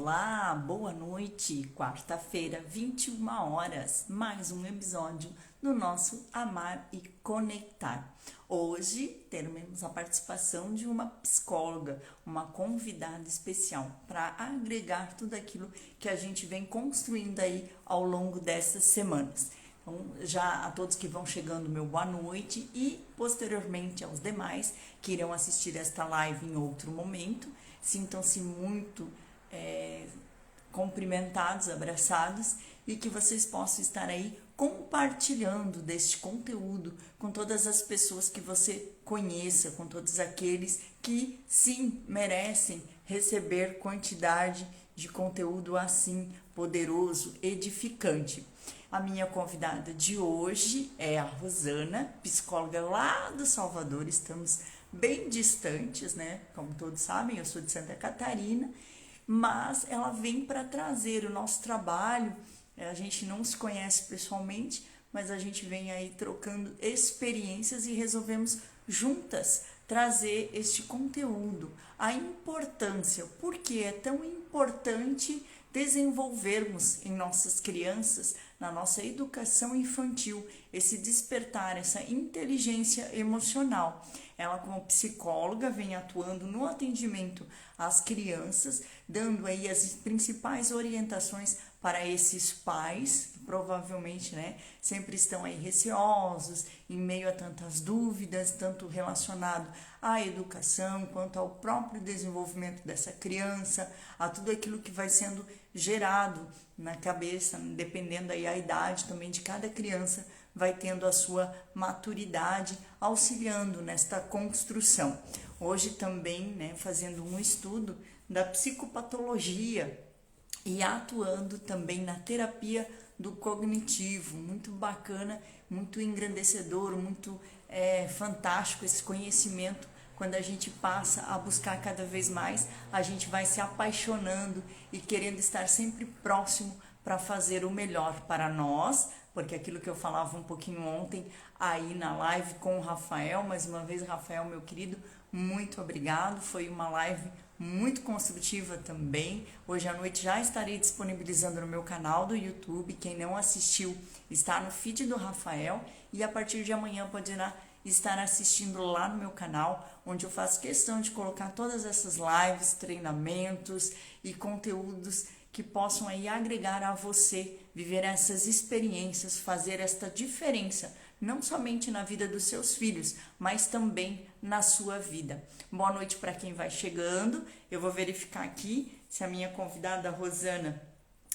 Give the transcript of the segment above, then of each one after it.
Olá, boa noite. Quarta-feira, 21 horas, mais um episódio do nosso Amar e Conectar. Hoje teremos a participação de uma psicóloga, uma convidada especial para agregar tudo aquilo que a gente vem construindo aí ao longo dessas semanas. Então, já a todos que vão chegando, meu boa noite e posteriormente aos demais que irão assistir esta live em outro momento. Sintam-se muito cumprimentados, abraçados e que vocês possam estar aí compartilhando deste conteúdo com todas as pessoas que você conheça, com todos aqueles que sim merecem receber quantidade de conteúdo assim poderoso, edificante. A minha convidada de hoje é a Rosana, psicóloga lá do Salvador. Estamos bem distantes, né? Como todos sabem, eu sou de Santa Catarina, mas ela vem para trazer o nosso trabalho. A gente não se conhece pessoalmente, mas a gente vem aí trocando experiências e resolvemos juntas trazer este conteúdo. A importância, por que é tão importante desenvolvermos em nossas crianças, na nossa educação infantil, esse despertar, essa inteligência emocional. Ela, como psicóloga, vem atuando no atendimento às crianças, dando aí as principais orientações para esses pais, que provavelmente, né, sempre estão aí receosos, em meio a tantas dúvidas, tanto relacionado à educação, quanto ao próprio desenvolvimento dessa criança, a tudo aquilo que vai sendo gerado na cabeça, dependendo aí a idade também de cada criança, vai tendo a sua maturidade, auxiliando nesta construção. Hoje também, né, fazendo um estudo da psicopatologia e atuando também na terapia do cognitivo. Muito bacana, muito engrandecedor, muito fantástico esse conhecimento. Quando a gente passa a buscar cada vez mais, a gente vai se apaixonando e querendo estar sempre próximo para fazer o melhor para nós, porque aquilo que eu falava um pouquinho ontem aí na live com o Rafael, mais uma vez, Rafael, meu querido, muito obrigado, foi uma live muito construtiva também. Hoje à noite já estarei disponibilizando no meu canal do YouTube, quem não assistiu está no feed do Rafael e a partir de amanhã poderá estar assistindo lá no meu canal, onde eu faço questão de colocar todas essas lives, treinamentos e conteúdos que possam aí agregar a você, viver essas experiências, fazer esta diferença, não somente na vida dos seus filhos, mas também na sua vida. Boa noite para quem vai chegando. Eu vou verificar aqui se a minha convidada Rosana,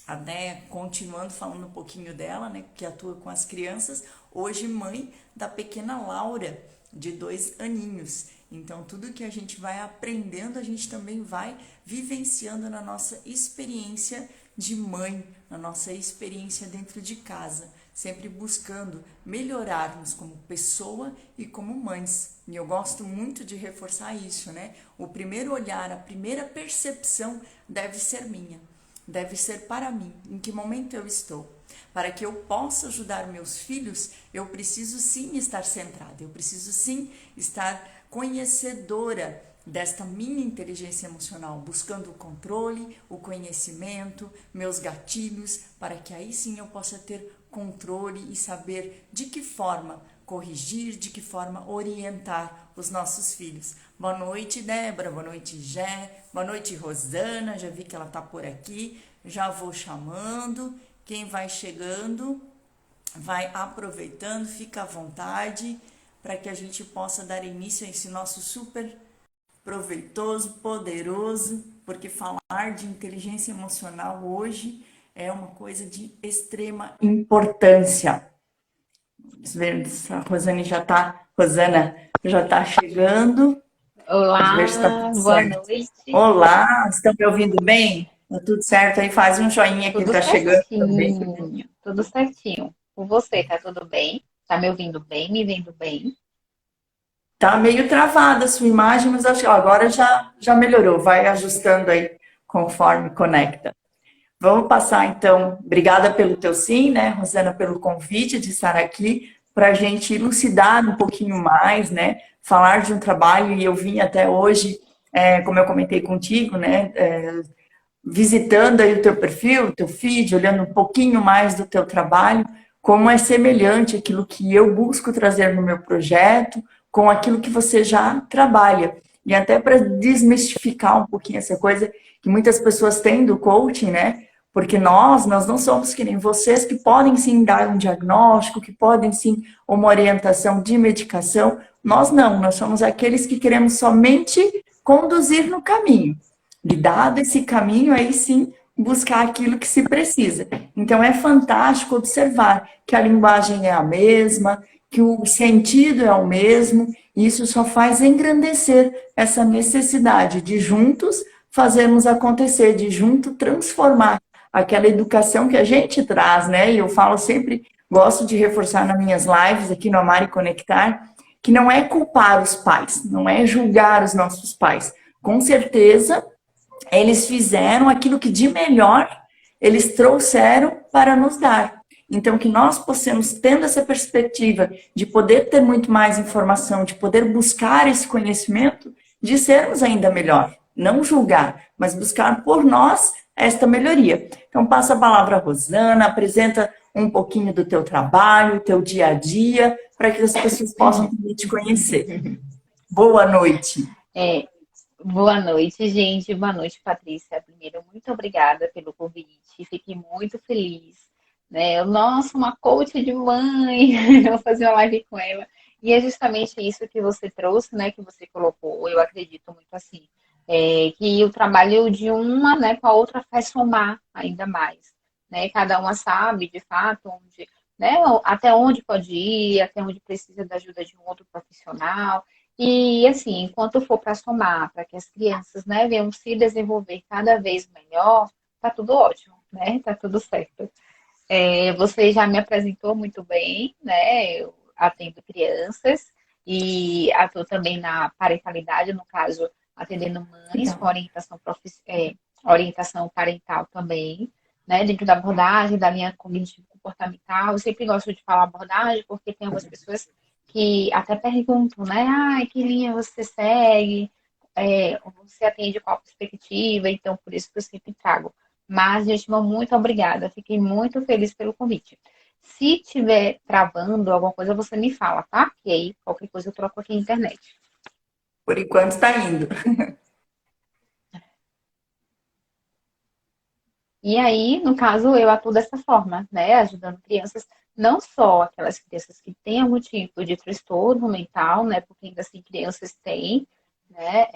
até continuando falando um pouquinho dela, né, que atua com as crianças, hoje mãe da pequena Laura, de 2 aninhos. Então, tudo que a gente vai aprendendo, a gente também vai vivenciando na nossa experiência de mãe, na nossa experiência dentro de casa, sempre buscando melhorarmos como pessoa e como mães. E eu gosto muito de reforçar isso, né? O primeiro olhar, a primeira percepção deve ser minha, deve ser para mim, em que momento eu estou. Para que eu possa ajudar meus filhos, eu preciso sim estar centrada, eu preciso sim estar conhecedora desta minha inteligência emocional, buscando o controle, o conhecimento, meus gatilhos, para que aí sim eu possa ter controle e saber de que forma corrigir, de que forma orientar os nossos filhos. Boa noite, Débora, boa noite, Gé, boa noite, Rosana, já vi que ela está por aqui, já vou chamando. Quem vai chegando, vai aproveitando, fica à vontade, para que a gente possa dar início a esse nosso super proveitoso, poderoso, porque falar de inteligência emocional hoje é uma coisa de extrema importância. Vamos ver se a Rosana já está chegando. Vamos ver se está Olá, tudo boa certo. noite. Olá, estão me ouvindo bem? Está tudo certo aí? Faz um joinha quem Tudo está chegando também. certinho, tudo certinho. Com você, tá tudo bem? Tá me ouvindo bem, me vendo bem? Tá meio travada a sua imagem, mas acho que agora já melhorou. Vai ajustando aí conforme conecta. Vamos passar então. Obrigada pelo teu sim, né, Rosana, pelo convite de estar aqui para a gente elucidar um pouquinho mais, né? Falar de um trabalho e eu vim até hoje, como eu comentei contigo, né? visitando aí o teu perfil, o teu feed, olhando um pouquinho mais do teu trabalho, como é semelhante aquilo que eu busco trazer no meu projeto com aquilo que você já trabalha. E até para desmistificar um pouquinho essa coisa que muitas pessoas têm do coaching, né? Porque nós não somos que nem vocês que podem sim dar um diagnóstico, que podem sim uma orientação de medicação. Nós não, nós somos aqueles que queremos somente conduzir no caminho. E dado esse caminho, aí sim buscar aquilo que se precisa. Então é fantástico observar que a linguagem é a mesma, que o sentido é o mesmo, e isso só faz engrandecer essa necessidade de juntos fazermos acontecer, de junto transformar aquela educação que a gente traz, né? E eu falo sempre, gosto de reforçar nas minhas lives aqui no Amar e Conectar, que não é culpar os pais, não é julgar os nossos pais. Com certeza, eles fizeram aquilo que de melhor eles trouxeram para nos dar. Então, que nós possamos, tendo essa perspectiva de poder ter muito mais informação, de poder buscar esse conhecimento, de sermos ainda melhor. Não julgar, mas buscar por nós esta melhoria. Então, passa a palavra à Rosana, apresenta um pouquinho do teu trabalho, teu dia a dia, para que as pessoas possam te conhecer. Boa noite. É, boa noite, gente. Boa noite, Patrícia. Primeiro, muito obrigada pelo convite. Fiquei muito feliz, né? Nossa, uma coach de mãe. Eu vou fazer uma live com ela. E é justamente isso que você trouxe, né? Que você colocou. Eu acredito muito assim, que o trabalho de uma, né, com a outra faz somar ainda mais, né? Cada uma sabe, de fato, onde, né? Até onde pode ir, até onde precisa da ajuda de um outro profissional. E assim, enquanto for para somar, para que as crianças, né, venham se desenvolver cada vez melhor, tá tudo ótimo, né? Tá tudo certo. Você já me apresentou muito bem, né? Eu atendo crianças e atuo também na parentalidade, no caso, atendendo mães com Legal. orientação parental também, né? Dentro da abordagem, da linha cognitivo-comportamental. Eu sempre gosto de falar abordagem porque tem algumas pessoas que até perguntam, né? Ah, que linha você segue? Você atende qual perspectiva? Então, por isso que eu sempre trago. Mas, gente, muito obrigada. Fiquei muito feliz pelo convite. Se tiver travando alguma coisa, você me fala, tá? E aí, qualquer coisa eu troco aqui na internet. Por enquanto está indo. E aí, no caso, eu atuo dessa forma, né? Ajudando crianças, não só aquelas crianças que têm algum tipo de transtorno mental, né? Porque ainda assim crianças têm, né?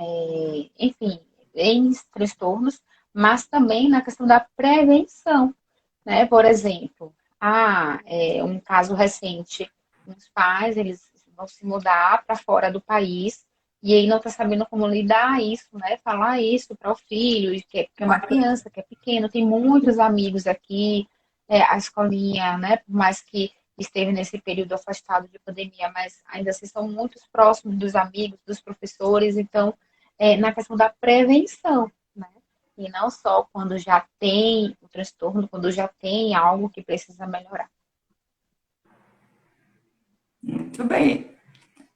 Enfim, em transtornos, mas também na questão da prevenção, né? Por exemplo, um caso recente, uns pais, eles vão se mudar para fora do país e aí não está sabendo como lidar isso, né? Falar isso para o filho, que é uma criança, que é pequeno, tem muitos amigos aqui, a escolinha, né? Por mais que esteve nesse período afastado de pandemia, mas ainda assim são muito próximos dos amigos, dos professores, então, na questão da prevenção, né? E não só quando já tem o transtorno, quando já tem algo que precisa melhorar. Muito bem.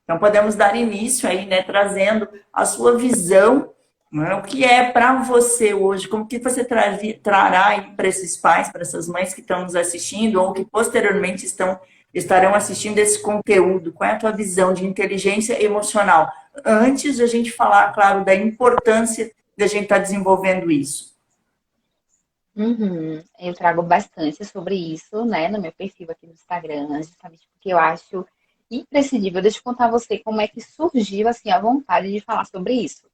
Então, podemos dar início aí, né, trazendo a sua visão, né, o que é para você hoje, como que você trará aí para esses pais, para essas mães que estão nos assistindo ou que posteriormente estarão assistindo esse conteúdo. Qual é a tua visão de inteligência emocional? Antes de a gente falar, claro, da importância de a gente estar desenvolvendo isso. Uhum. Eu trago bastante sobre isso, né, no meu perfil aqui no Instagram, justamente porque eu acho imprescindível. Deixa eu contar a você como é que surgiu assim a vontade de falar sobre isso.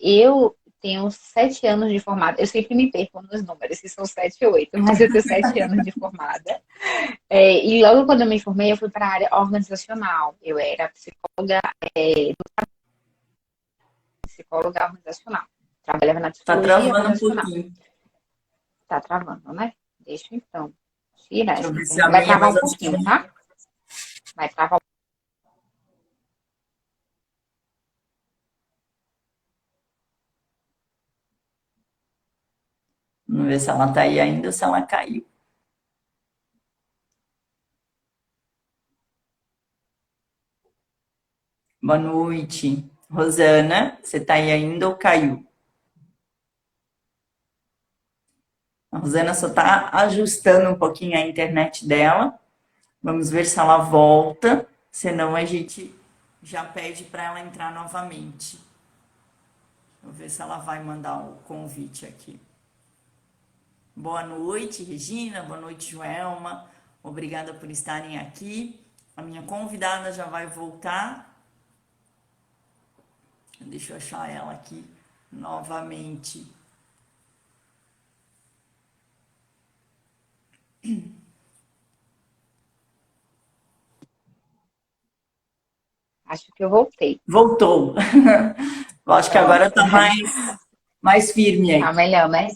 Eu tenho 7 anos de formada. Eu sempre me perco nos números, se são 7 ou 8, mas eu tenho 7 anos de formada. E logo quando eu me formei, eu fui para a área organizacional. Eu era psicóloga organizacional. Trabalhava na Está psicologia travando um organizacional. pouquinho. Tá travando, né? Deixa eu, então tirar Deixa eu essa ver se a internet. Vai minha, travar mas um acho que a pouquinho, minha. tá? Vai travar. Vamos ver se ela está aí ainda ou se ela caiu. Boa noite. Rosana, você está aí ainda ou caiu? A Rosana só está ajustando um pouquinho a internet dela. Vamos ver se ela volta. Senão a gente já pede para ela entrar novamente. Vou ver se ela vai mandar o convite aqui. Boa noite, Regina. Boa noite, Joelma. Obrigada por estarem aqui. A minha convidada já vai voltar. Deixa eu achar ela aqui novamente. Acho que eu voltei. Voltou. Eu acho que agora está mais firme Tá aí. melhor, né?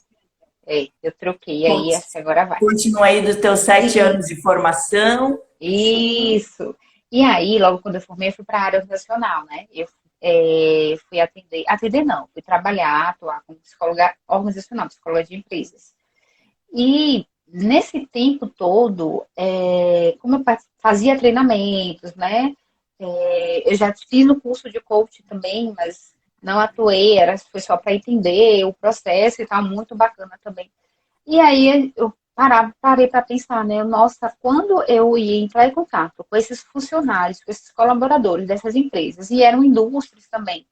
É, eu troquei aí, acho que agora vai. Continua aí dos teus 7 anos de formação. Isso. E aí, logo quando eu formei, eu fui para a área organizacional, né? Eu fui atender não, fui trabalhar, atuar como psicóloga organizacional, psicóloga de empresas. E nesse tempo todo, como eu fazia treinamentos, né? Eu já fiz o curso de coach também, mas não atuei, foi só para entender o processo e tal, muito bacana também. E aí eu parei para pensar, né? Nossa, quando eu ia entrar em contato com esses funcionários, com esses colaboradores dessas empresas, e eram indústrias também,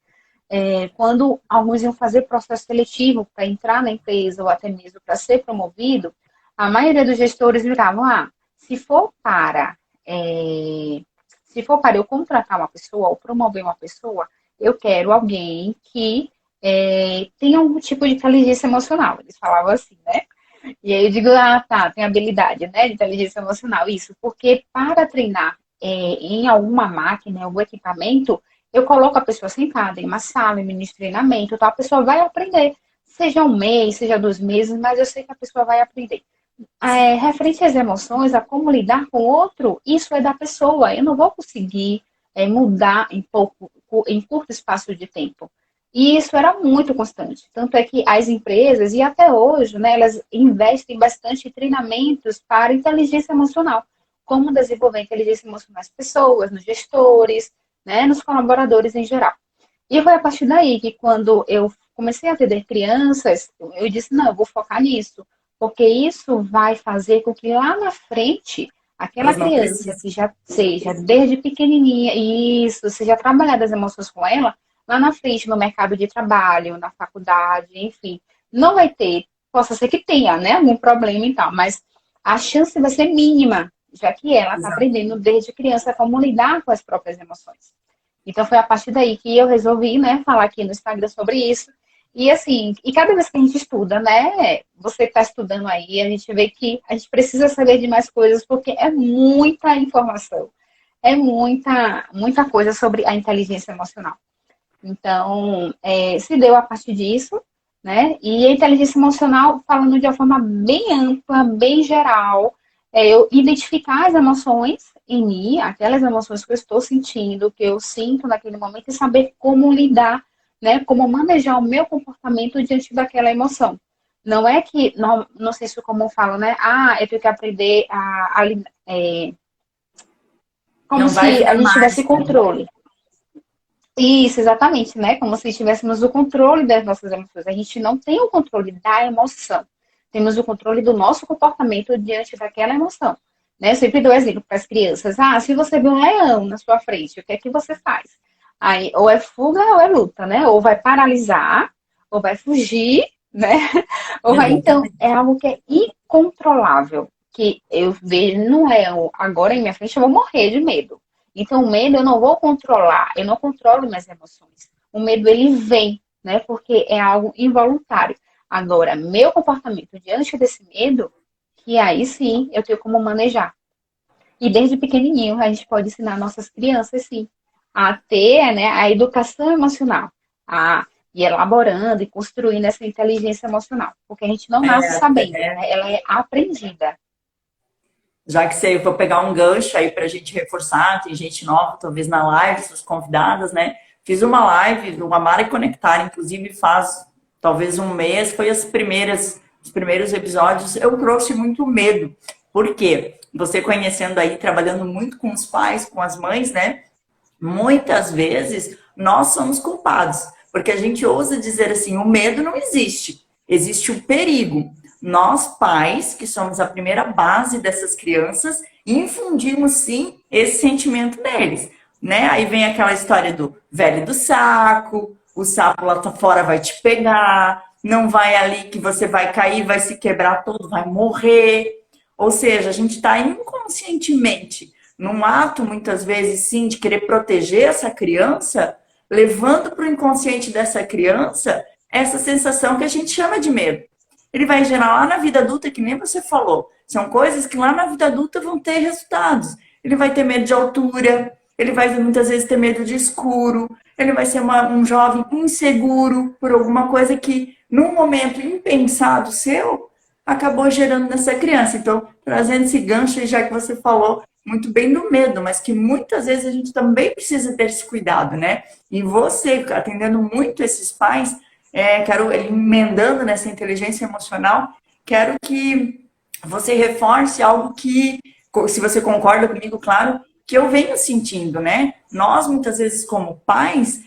quando alguns iam fazer processo seletivo para entrar na empresa ou até mesmo para ser promovido, a maioria dos gestores viravam, se for para é, se for para eu contratar uma pessoa ou promover uma pessoa, eu quero alguém que tenha algum tipo de inteligência emocional. Eles falavam assim, né? E aí eu digo, tá, tem habilidade, né, de inteligência emocional. Isso, porque para treinar em alguma máquina, em algum equipamento, eu coloco a pessoa sentada em uma sala, em ministro treinamento, então a pessoa vai aprender. Seja um mês, seja 2 meses, mas eu sei que a pessoa vai aprender. Referente às emoções, a como lidar com o outro, isso é da pessoa. Eu não vou conseguir mudar em curto espaço de tempo. E isso era muito constante. Tanto é que as empresas, e até hoje, né, elas investem bastante em treinamentos para inteligência emocional. Como desenvolver inteligência emocional nas pessoas, nos gestores, né, nos colaboradores em geral. E foi a partir daí que, quando eu comecei a atender crianças, eu disse, não, eu vou focar nisso, porque isso vai fazer com que lá na frente, aquela Elas não criança precisam. que já seja desde pequenininha, isso, seja trabalhar das emoções com ela, lá na frente, no mercado de trabalho, na faculdade, enfim, não vai ter, possa ser que tenha, né, algum problema e tal, mas a chance vai ser mínima, já que ela está Exato. aprendendo desde criança como lidar com as próprias emoções. Então foi a partir daí que eu resolvi, né, falar aqui no Instagram sobre isso. E assim, e cada vez que a gente estuda, né, você está estudando aí, a gente vê que a gente precisa saber de mais coisas, porque é muita informação, é muita coisa sobre a inteligência emocional. Então, se deu a partir disso, né? E a inteligência emocional, falando de uma forma bem ampla, bem geral, eu identificar as emoções em mim, aquelas emoções que eu estou sentindo, que eu sinto naquele momento, e saber como lidar, né? Como manejar o meu comportamento diante daquela emoção. Não é que, não sei se como falam, né? Eu tenho que aprender como Não vai se a vir gente tivesse mágica, né? controle. Isso, exatamente, né? Como se tivéssemos o controle das nossas emoções. A gente não tem o controle da emoção. Temos o controle do nosso comportamento diante daquela emoção. Né? Eu sempre dou exemplo para as crianças. Se você vê um leão na sua frente, o que é que você faz? Aí, ou é fuga ou é luta, né? Ou vai paralisar, ou vai fugir, né? Ou vai, então, Exatamente. é algo que é incontrolável. Que eu vejo no leão agora em minha frente, eu vou morrer de medo. Então, o medo eu não vou controlar, eu não controlo minhas emoções. O medo, ele vem, né? Porque é algo involuntário. Agora, meu comportamento diante desse medo, que aí sim eu tenho como manejar. E desde pequenininho, a gente pode ensinar nossas crianças, sim, a ter, né, a educação emocional, a ir elaborando e construindo essa inteligência emocional. Porque a gente não nasce sabendo, né? Ela é aprendida. Já que você vou pegar um gancho aí para a gente reforçar, tem gente nova, talvez na live, suas convidadas, né? Fiz uma live do Amar e Conectar, inclusive faz talvez um mês, foi os primeiros episódios, eu trouxe muito medo. Por quê? Você conhecendo aí, trabalhando muito com os pais, com as mães, né? Muitas vezes nós somos culpados, porque a gente ousa dizer assim: o medo não existe, existe o perigo. nós pais, que somos a primeira base dessas crianças, infundimos sim esse sentimento neles, né? Aí vem aquela história do velho do saco, o sapo lá fora vai te pegar, não vai ali que você vai cair, vai se quebrar todo, vai morrer. Ou seja, a gente está inconscientemente num ato, muitas vezes, sim, de querer proteger essa criança, levando para o inconsciente dessa criança essa sensação que a gente chama de medo. Ele vai gerar lá na vida adulta, que nem você falou, são coisas que lá na vida adulta vão ter resultados. Ele vai ter medo de altura, ele vai muitas vezes ter medo de escuro, ele vai ser um jovem inseguro por alguma coisa que, num momento impensado seu, acabou gerando nessa criança. Então, trazendo esse gancho, já que você falou muito bem do medo, mas que muitas vezes a gente também precisa ter esse cuidado, né? E você, atendendo muito esses pais, quero, emendando nessa inteligência emocional, quero que você reforce algo que, se você concorda comigo, claro, que eu venho sentindo, né? Nós, muitas vezes, como pais,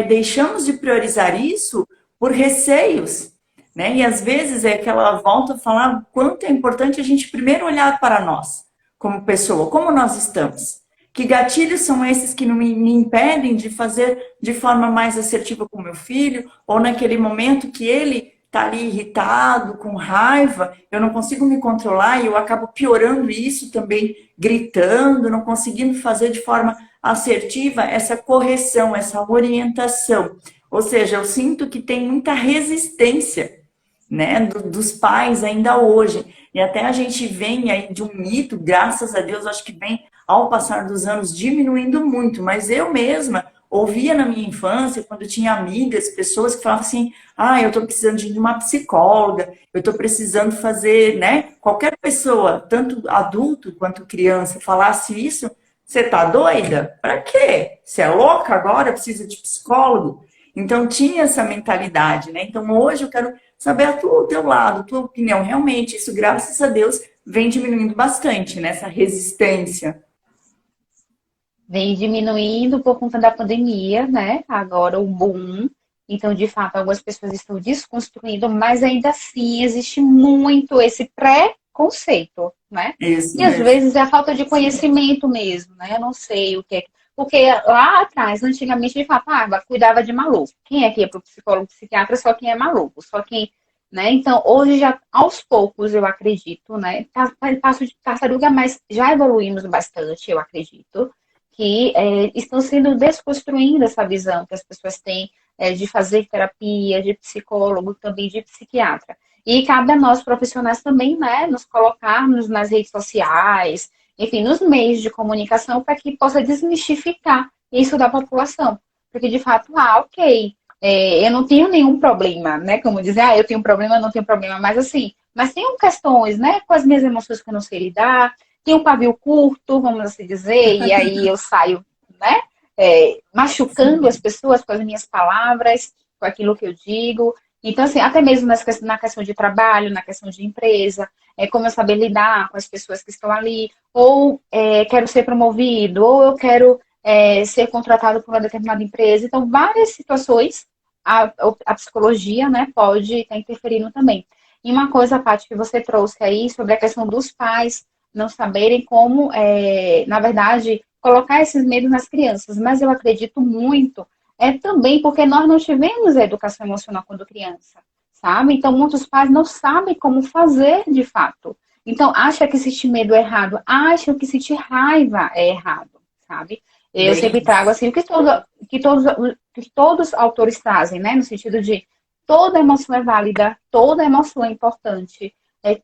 deixamos de priorizar isso por receios, né? E às vezes é que ela volta a falar quanto é importante a gente primeiro olhar para nós, como pessoa, como nós estamos. Que gatilhos são esses que não me impedem de fazer de forma mais assertiva com meu filho, ou naquele momento que ele está ali irritado, com raiva, eu não consigo me controlar e eu acabo piorando isso também, gritando, não conseguindo fazer de forma assertiva essa correção, essa orientação. Ou seja, eu sinto que tem muita resistência, né, dos pais ainda hoje. E até a gente vem aí de um mito, graças a Deus, acho que vem ao passar dos anos diminuindo muito, mas eu mesma ouvia na minha infância, quando eu tinha amigas, pessoas que falavam assim, eu estou precisando de uma psicóloga, eu estou precisando fazer, né, qualquer pessoa, tanto adulto quanto criança, falasse isso, você tá doida? Para quê? Você é louca agora? Precisa de psicólogo? Então tinha essa mentalidade, né? Então hoje eu quero saber o teu lado, a tua opinião. Realmente, isso, graças a Deus, vem diminuindo bastante, né? Essa resistência. Vem diminuindo por conta da pandemia, né? Agora o boom. Então, de fato, algumas pessoas estão desconstruindo, mas ainda assim existe muito esse preconceito, né? Isso E às mesmo. vezes é a falta de conhecimento mesmo, né? Eu não sei o que é. Porque lá atrás, antigamente, de fato, cuidava de maluco. Quem é que ia para o psicólogo, psiquiatra? Só quem é maluco, só quem, né? Então, hoje já, aos poucos, eu acredito, né? Passo de tartaruga, mas já evoluímos bastante, eu acredito que estão sendo desconstruindo essa visão que as pessoas têm de fazer terapia, de psicólogo, também de psiquiatra. E cabe a nós, profissionais, também, né, nos colocarmos nas redes sociais, enfim, nos meios de comunicação, para que possa desmistificar isso da população. Porque, de fato, ok, eu não tenho nenhum problema, né, como dizer, eu tenho um problema, eu não tenho problema, mas assim, mas tem questões, né, com as minhas emoções que eu não sei lidar, tem um pavio curto, vamos assim dizer, e aí eu saio, né, machucando as pessoas com as minhas palavras, com aquilo que eu digo. Então, assim, até mesmo na questão de trabalho, na questão de empresa, como eu saber lidar com as pessoas que estão ali, ou quero ser promovido, ou eu quero ser contratado por uma determinada empresa. Então, várias situações a psicologia, né, pode estar interferindo também. E uma coisa, Paty, que você trouxe aí sobre a questão dos pais não saberem como, na verdade, colocar esses medos nas crianças. Mas eu acredito muito também porque nós não tivemos a educação emocional quando criança, sabe? Então, muitos pais não sabem como fazer de fato. Então, acha que sentir medo é errado, acham que sentir raiva é errado, sabe? Eu Bem, sempre trago assim o que todos os autores trazem, né? No sentido de toda emoção é válida, toda emoção é importante.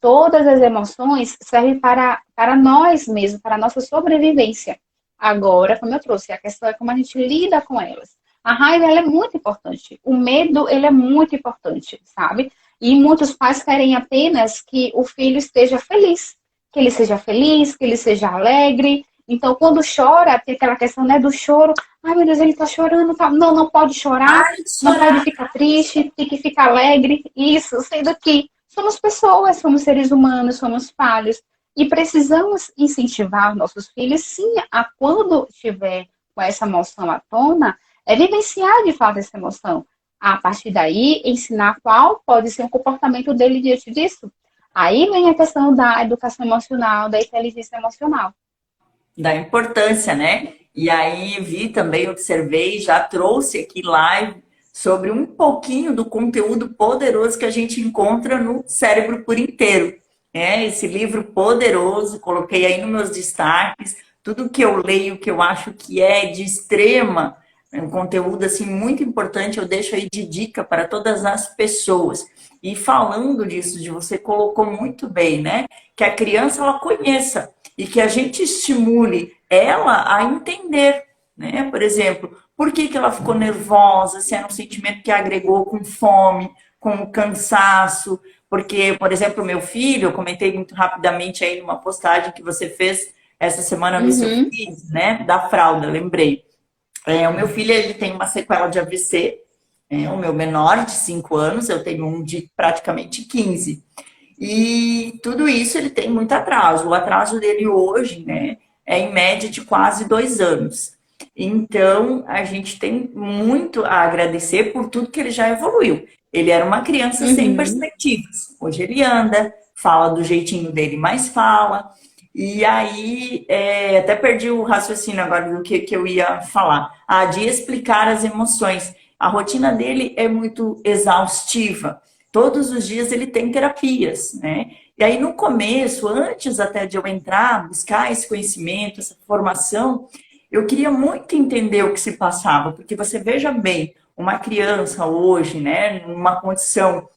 Todas as emoções servem para nós mesmos, para a nossa sobrevivência. Agora, como eu trouxe, a questão é como a gente lida com elas. A raiva, ela é muito importante. O medo, ele é muito importante, sabe? E muitos pais querem apenas que o filho esteja feliz. Que ele seja feliz, que ele seja alegre. Então, quando chora, tem aquela questão, né, do choro. Ai, meu Deus, ele tá chorando. Tá... Não, não pode chorar. Não pode ficar triste. Tem que ficar alegre. Isso, sendo que somos pessoas, somos seres humanos, somos falhos. E precisamos incentivar nossos filhos, sim, a quando estiver com essa emoção à tona, vivenciar de fato essa emoção. A partir daí, ensinar qual pode ser o comportamento dele diante disso. Aí vem a questão da educação emocional, da inteligência emocional. Da importância, né? E aí vi também, observei, já trouxe aqui live sobre um pouquinho do conteúdo poderoso que a gente encontra no Cérebro por Inteiro. Esse livro poderoso, coloquei aí nos meus destaques, tudo que eu leio, que eu acho que é de extrema, um conteúdo assim muito importante, eu deixo aí de dica para todas as pessoas. E falando disso, de você colocou muito bem, né? Que a criança ela conheça e que a gente estimule ela a entender, né? Por exemplo, por que que ela ficou nervosa, se era um sentimento que agregou com fome, com cansaço, porque, por exemplo, meu filho, eu comentei muito rapidamente aí numa postagem que você fez essa semana no seu Uhum, feed, né? Da fralda, lembrei. O meu filho, ele tem uma sequela de AVC, o meu menor de 5 anos, eu tenho um de praticamente 15. E tudo isso ele tem muito atraso. O atraso dele hoje, né, é em média de quase 2 anos. Então, a gente tem muito a agradecer por tudo que ele já evoluiu. Ele era uma criança sem uhum. perspectivas. Hoje ele anda, fala do jeitinho dele, mas fala. E aí, até perdi o raciocínio agora do que eu ia falar. Ah, de explicar as emoções. A rotina dele é muito exaustiva. Todos os dias ele tem terapias, né? E aí, no começo, antes até de eu entrar, buscar esse conhecimento, essa formação, eu queria muito entender o que se passava, porque você veja bem, uma criança hoje, né, numa condição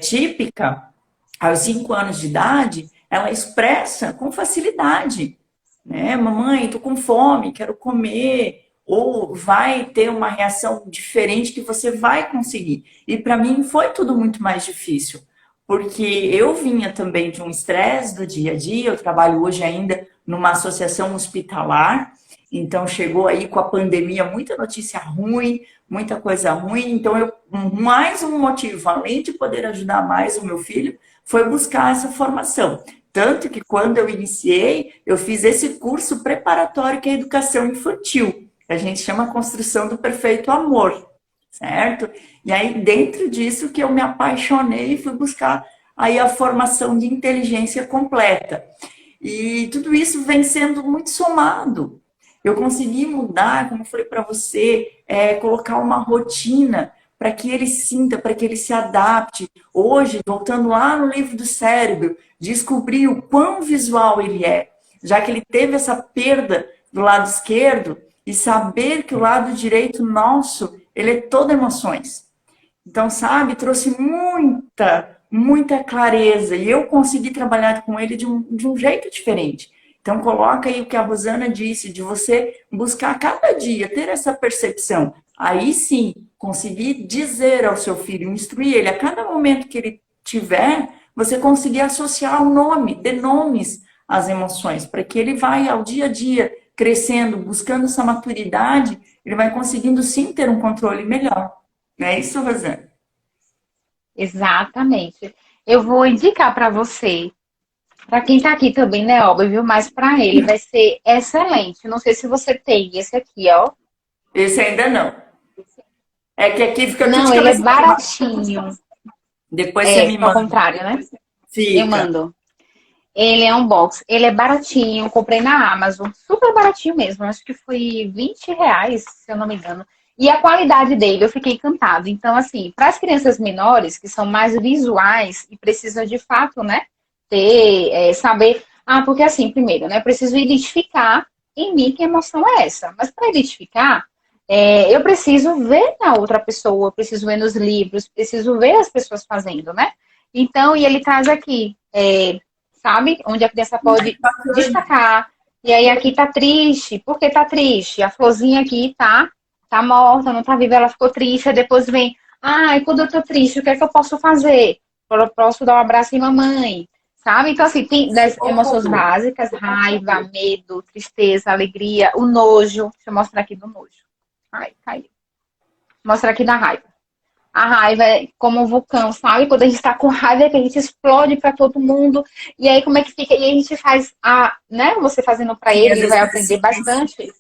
típica, aos 5 anos de idade, ela expressa com facilidade, né? Mamãe, tô com fome, quero comer, ou vai ter uma reação diferente que você vai conseguir. E para mim foi tudo muito mais difícil, porque eu vinha também de um estresse do dia a dia, eu trabalho hoje ainda numa associação hospitalar, então chegou aí com a pandemia muita notícia ruim, muita coisa ruim, então mais um motivo, além de poder ajudar mais o meu filho, foi buscar essa formação. Tanto que quando eu iniciei, eu fiz esse curso preparatório que é a educação infantil. Que a gente chama Construção do Perfeito Amor, certo? E aí, dentro disso que eu me apaixonei e fui buscar aí a formação de inteligência completa. E tudo isso vem sendo muito somado. Eu consegui mudar, como eu falei para você, colocar uma rotina para que ele sinta, para que ele se adapte. Hoje, voltando lá no livro do cérebro, descobri o quão visual ele é, já que ele teve essa perda do lado esquerdo, e saber que o lado direito nosso, ele é todo emoções. Então, sabe, trouxe muita clareza, e eu consegui trabalhar com ele de um jeito diferente. Então, coloca aí o que a Rosana disse, de você buscar cada dia, ter essa percepção. Aí sim, conseguir dizer ao seu filho, instruir ele, a cada momento que ele tiver, você conseguir associar o nome, dê nomes às emoções, para que ele vai ao dia a dia crescendo, buscando essa maturidade, ele vai conseguindo sim ter um controle melhor. Não é isso, Rosana? Exatamente. Eu vou indicar para você, para quem está aqui também, né, óbvio, mas para ele vai ser excelente. Não sei se você tem esse aqui, ó. Esse ainda não. É que aqui fica tudo de Não, ele é cabeça para baixo. baratinho. Depois você É, me ao manda. contrário, né? Eu Fica. mando. Ele é um box. Ele é baratinho. Comprei na Amazon. Super baratinho mesmo. Acho que foi R$ 20, se eu não me engano. E a qualidade dele, eu fiquei encantado. Então, assim, para as crianças menores, que são mais visuais e precisam de fato, né, saber. Ah, porque assim, primeiro, né, preciso identificar em mim que emoção é essa. Mas para identificar, eu preciso ver na outra pessoa, eu preciso ver nos livros, preciso ver as pessoas fazendo, né? Então, e ele traz aqui, sabe? Onde a criança pode destacar. E aí aqui tá triste. Por que tá triste? A florzinha aqui tá morta, não tá viva, ela ficou triste. Aí depois vem, ai, quando eu tô triste, o que é que eu posso fazer? Eu posso dar um abraço em mamãe, sabe? Então, assim, tem das emoções básicas, raiva, medo, tristeza, alegria, o nojo. Deixa eu mostrar aqui do nojo. Ai, caiu. Mostra aqui da raiva. A raiva é como um vulcão, sabe? Quando a gente tá com raiva, é que a gente explode pra todo mundo. E aí, como é que fica? E aí a gente faz né? Você fazendo pra Sim, ele, as ele vai aprender expressões. bastante.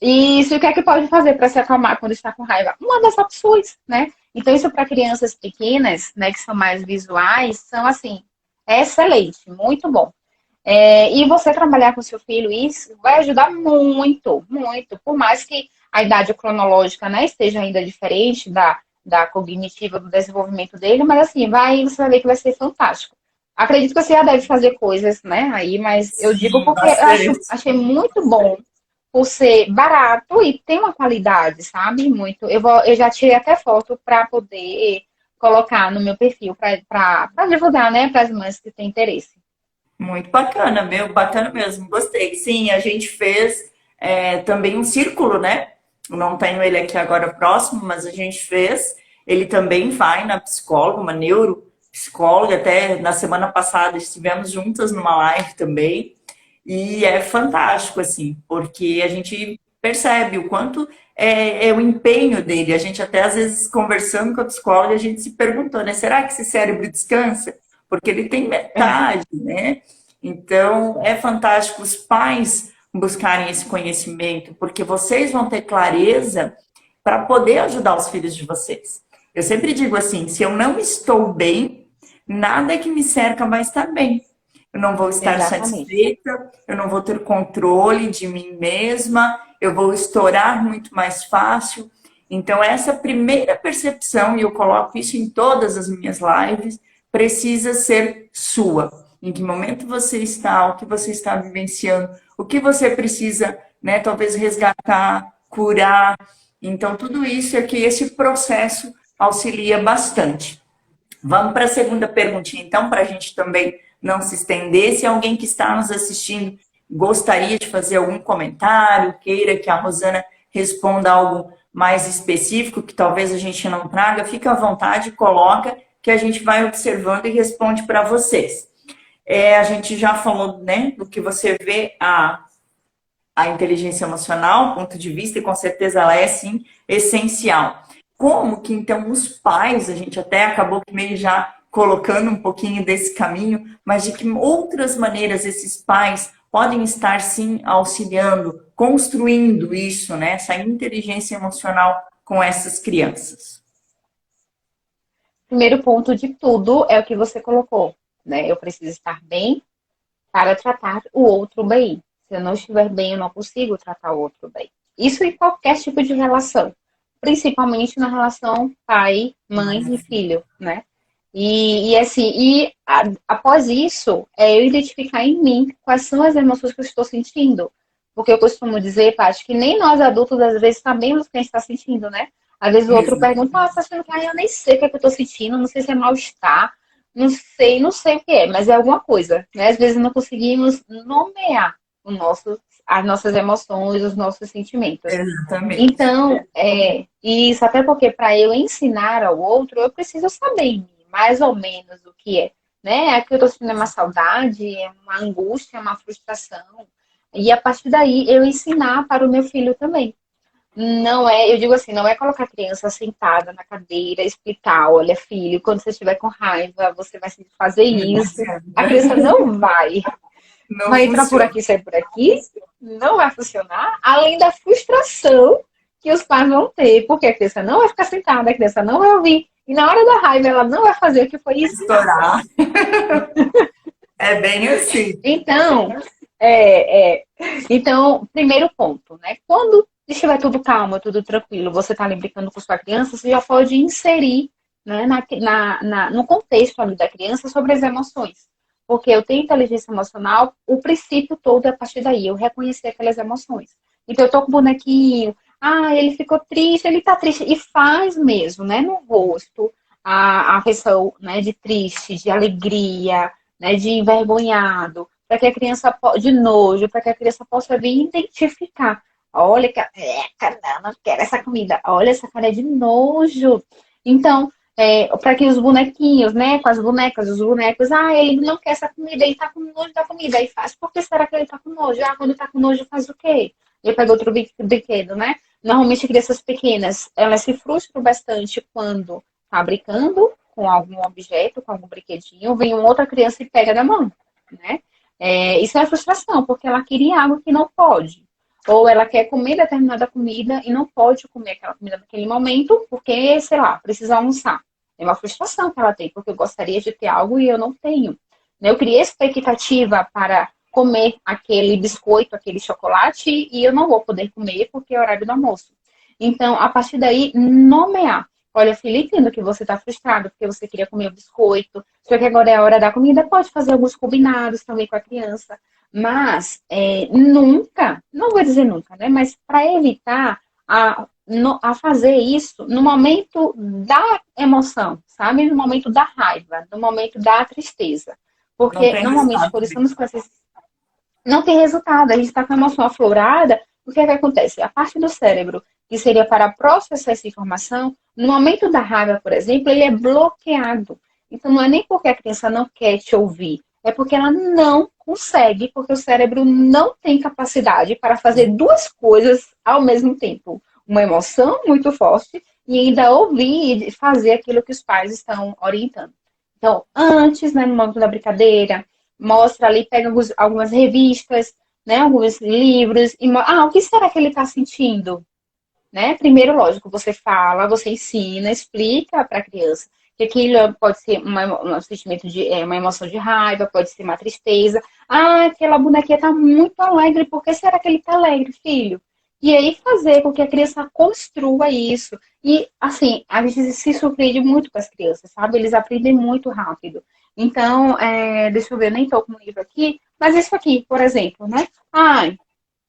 Isso, o que é que pode fazer para se acalmar quando está com raiva? Uma das opções, né? Então, isso para crianças pequenas, né, que são mais visuais, são assim, é excelente, muito bom. E você trabalhar com seu filho, isso vai ajudar muito, muito. Por mais que a idade cronológica, né, esteja ainda diferente da cognitiva, do desenvolvimento dele, mas assim, você vai ver que vai ser fantástico. Acredito que você já deve fazer coisas, né, aí, mas eu digo Sim, porque eu bastante. achei muito bom por ser barato e tem uma qualidade, sabe? Muito. Eu já tirei até foto para poder colocar no meu perfil para divulgar, né, para as mães que têm interesse. Muito bacana, meu, bacana mesmo, gostei. Sim, a gente fez também um círculo, né? Eu não tenho ele aqui agora próximo, mas a gente fez. Ele também vai na psicóloga, uma neuropsicóloga, até na semana passada estivemos juntas numa live também. E é fantástico, assim, porque a gente percebe o quanto é o empenho dele. A gente até, às vezes, conversando com a psicóloga, a gente se perguntou, né? Será que esse cérebro descansa? Porque ele tem metade, né? Então, é fantástico os pais buscarem esse conhecimento, porque vocês vão ter clareza para poder ajudar os filhos de vocês. Eu sempre digo assim: se eu não estou bem, nada que me cerca vai estar bem. Eu não vou estar Exatamente. satisfeita, eu não vou ter controle de mim mesma, eu vou estourar muito mais fácil. Então, essa primeira percepção, e eu coloco isso em todas as minhas lives, precisa ser sua. Em que momento você está, o que você está vivenciando, o que você precisa, né, talvez resgatar, curar. Então, tudo isso é que esse processo auxilia bastante. Vamos para a segunda perguntinha, então, para a gente também não se estender. Se alguém que está nos assistindo gostaria de fazer algum comentário, queira que a Rosana responda algo mais específico, que talvez a gente não traga, fica à vontade, coloca, que a gente vai observando e responde para vocês. A gente já falou, né, do que você vê a inteligência emocional, ponto de vista, e com certeza ela é, sim, essencial. Como que, então, os pais, a gente até acabou meio já colocando um pouquinho desse caminho, mas de que outras maneiras esses pais podem estar, sim, auxiliando, construindo isso, né, essa inteligência emocional com essas crianças? Primeiro ponto de tudo é o que você colocou, né? Eu preciso estar bem para tratar o outro bem. Se eu não estiver bem, eu não consigo tratar o outro bem. Isso em qualquer tipo de relação, principalmente na relação pai, mãe e filho, né? Após isso, eu identificar em mim quais são as emoções que eu estou sentindo. Porque eu costumo dizer, Paty, que nem nós adultos às vezes sabemos o que a gente está sentindo, né? Às vezes o outro pergunta, tá sentindo que eu nem sei o que, é que eu estou sentindo, não sei se é mal-estar, não sei o que é, mas é alguma coisa, né? Às vezes não conseguimos nomear as nossas emoções, os nossos sentimentos. Exatamente. Então, isso até porque para eu ensinar ao outro, eu preciso saber em mim, mais ou menos o que é, né? Aqui eu estou sentindo uma saudade, é uma angústia, é uma frustração. E a partir daí eu ensinar para o meu filho também. Não é, eu digo assim, não é colocar a criança sentada na cadeira, explicar, olha, filho, quando você estiver com raiva, você vai fazer Não isso. A criança adianta. não vai. Não Vai entrar por funciona. aqui, sair por aqui, não vai funcionar, além da frustração que os pais vão ter, porque a criança não vai ficar sentada, a criança não vai ouvir, e na hora da raiva ela não vai fazer o que foi ensinado. Estourar. É bem assim. Então, é, é, então, primeiro ponto, né? Quando estiver tudo calmo, tudo tranquilo, você está ali brincando com sua criança, você já pode inserir, né, no contexto ali da criança sobre as emoções. Porque eu tenho inteligência emocional, o princípio todo é a partir daí, eu reconhecer aquelas emoções. Então, eu tô com o bonequinho, ele ficou triste, ele tá triste, e faz mesmo, né, no rosto, a questão, né, de triste, de alegria, né, de envergonhado, para que a criança, de nojo, para que a criança possa vir identificar. Olha, não quero essa comida. Olha, essa cara é de nojo. Então, para que os bonequinhos, né, com as bonecas, os bonecos, ele não quer essa comida, ele tá com nojo da comida. Aí faz, por que será que ele tá com nojo? Quando tá com nojo, faz o quê? Ele pega outro brinquedo, né? Normalmente, crianças pequenas, elas se frustram bastante quando tá brincando com algum objeto, com algum brinquedinho, vem uma outra criança e pega na mão, né? Isso é frustração, porque ela queria algo que não pode. Ou ela quer comer determinada comida e não pode comer aquela comida naquele momento, porque, sei lá, precisa almoçar. É uma frustração que ela tem, porque eu gostaria de ter algo e eu não tenho. Eu criei expectativa para comer aquele biscoito, aquele chocolate, e eu não vou poder comer porque é horário do almoço. Então, a partir daí, nomear. Olha, filha, entendo que você está frustrado porque você queria comer o biscoito, só que agora é a hora da comida, pode fazer alguns combinados também com a criança. Mas nunca, não vou dizer nunca, né? Mas para evitar a fazer isso no momento da emoção, sabe? No momento da raiva, no momento da tristeza. Não Porque tem normalmente resultado. quando estamos com essas. Não tem resultado, a gente está com a emoção aflorada, o que é que acontece? A parte do cérebro que seria para processar essa informação, no momento da raiva, por exemplo, ele é bloqueado. Então, não é nem porque a criança não quer te ouvir, é porque ela não consegue, porque o cérebro não tem capacidade para fazer duas coisas ao mesmo tempo. Uma emoção muito forte e ainda ouvir e fazer aquilo que os pais estão orientando. Então, antes, né, no momento da brincadeira, mostra ali, pega algumas revistas, né, alguns livros, e o que será que ele está sentindo? Né? Primeiro, lógico, você fala, você ensina, explica para a criança que aquilo pode ser um sentimento de uma emoção de raiva, pode ser uma tristeza. Ah, aquela bonequinha está muito alegre, por que será que ele está alegre, filho? E aí fazer com que a criança construa isso. E, assim, a gente se surpreende muito com as crianças, sabe? Eles aprendem muito rápido. Então, deixa eu ver, eu nem estou com o livro aqui, mas isso aqui, por exemplo, né? Ah,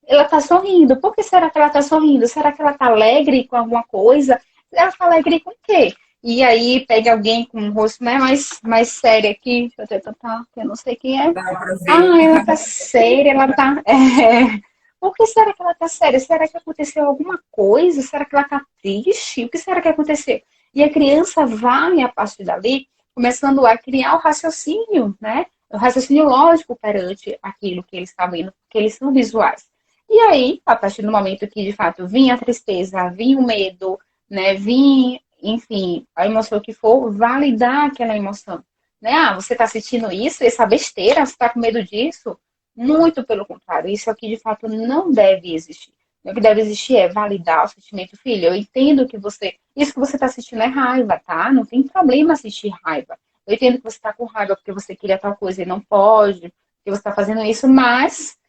ela tá sorrindo. Por que será que ela tá sorrindo? Será que ela tá alegre com alguma coisa? Ela tá alegre com o quê? E aí pega alguém com um rosto mais sério aqui. Deixa eu até tentar, que eu não sei quem é. Dá para ver. Ah, ela tá séria, ela tá. Por que será que ela tá séria? Será que aconteceu alguma coisa? Será que ela tá triste? O que será que aconteceu? E a criança vai, a partir dali, começando a criar o raciocínio, né? O raciocínio lógico perante aquilo que eles estão vendo, porque eles são visuais. E aí, a partir do momento que de fato vinha a tristeza, vinha o medo, né, vinha, enfim, a emoção que for, validar aquela emoção. Né? Ah, você está sentindo isso, essa besteira, você está com medo disso? Muito pelo contrário, isso aqui de fato não deve existir. O que deve existir é validar o sentimento, filho. Eu entendo que você. Isso que você está sentindo é raiva, tá? Não tem problema sentir raiva. Eu entendo que você está com raiva porque você queria tal coisa e não pode, que você está fazendo isso, mas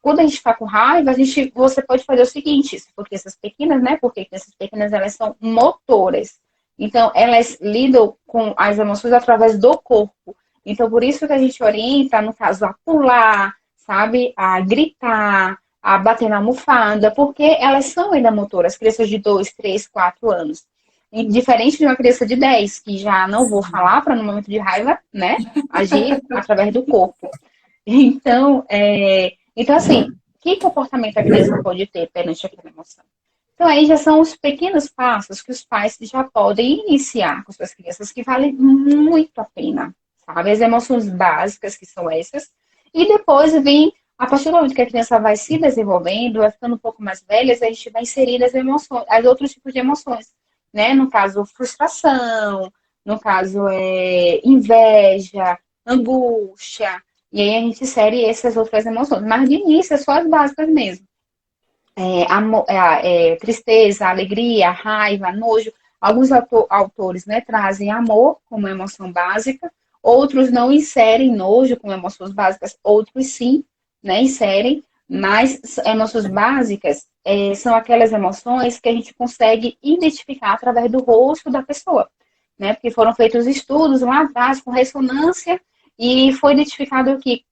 quando a gente está com raiva, você pode fazer o seguinte, porque essas pequenas, né? Porque essas pequenas elas são motoras. Então, elas lidam com as emoções através do corpo. Então, por isso que a gente orienta, no caso, a pular, sabe? A gritar, a bater na almofada, porque elas são ainda motoras, crianças de 2, 3, 4 anos. E diferente de uma criança de 10, que já não vou falar para no momento de raiva, né? Agir através do corpo. Então, assim, que comportamento a criança pode ter perante aquela emoção? Então, aí já são os pequenos passos que os pais já podem iniciar com suas crianças, que valem muito a pena, sabe? As emoções básicas, que são essas, e depois vem, a partir do momento que a criança vai se desenvolvendo, vai ficando um pouco mais velha, a gente vai inserir as emoções, as outros tipos de emoções, né? No caso, frustração, no caso, inveja, angústia, e aí a gente insere essas outras emoções. Mas de início é só as básicas mesmo. Tristeza, alegria, raiva, nojo. Alguns autores, né, trazem amor como emoção básica, outros não inserem nojo como emoções básicas, outros sim, né, inserem, mas emoções básicas são aquelas emoções que a gente consegue identificar através do rosto da pessoa, né, porque foram feitos estudos lá atrás com ressonância e foi identificado que,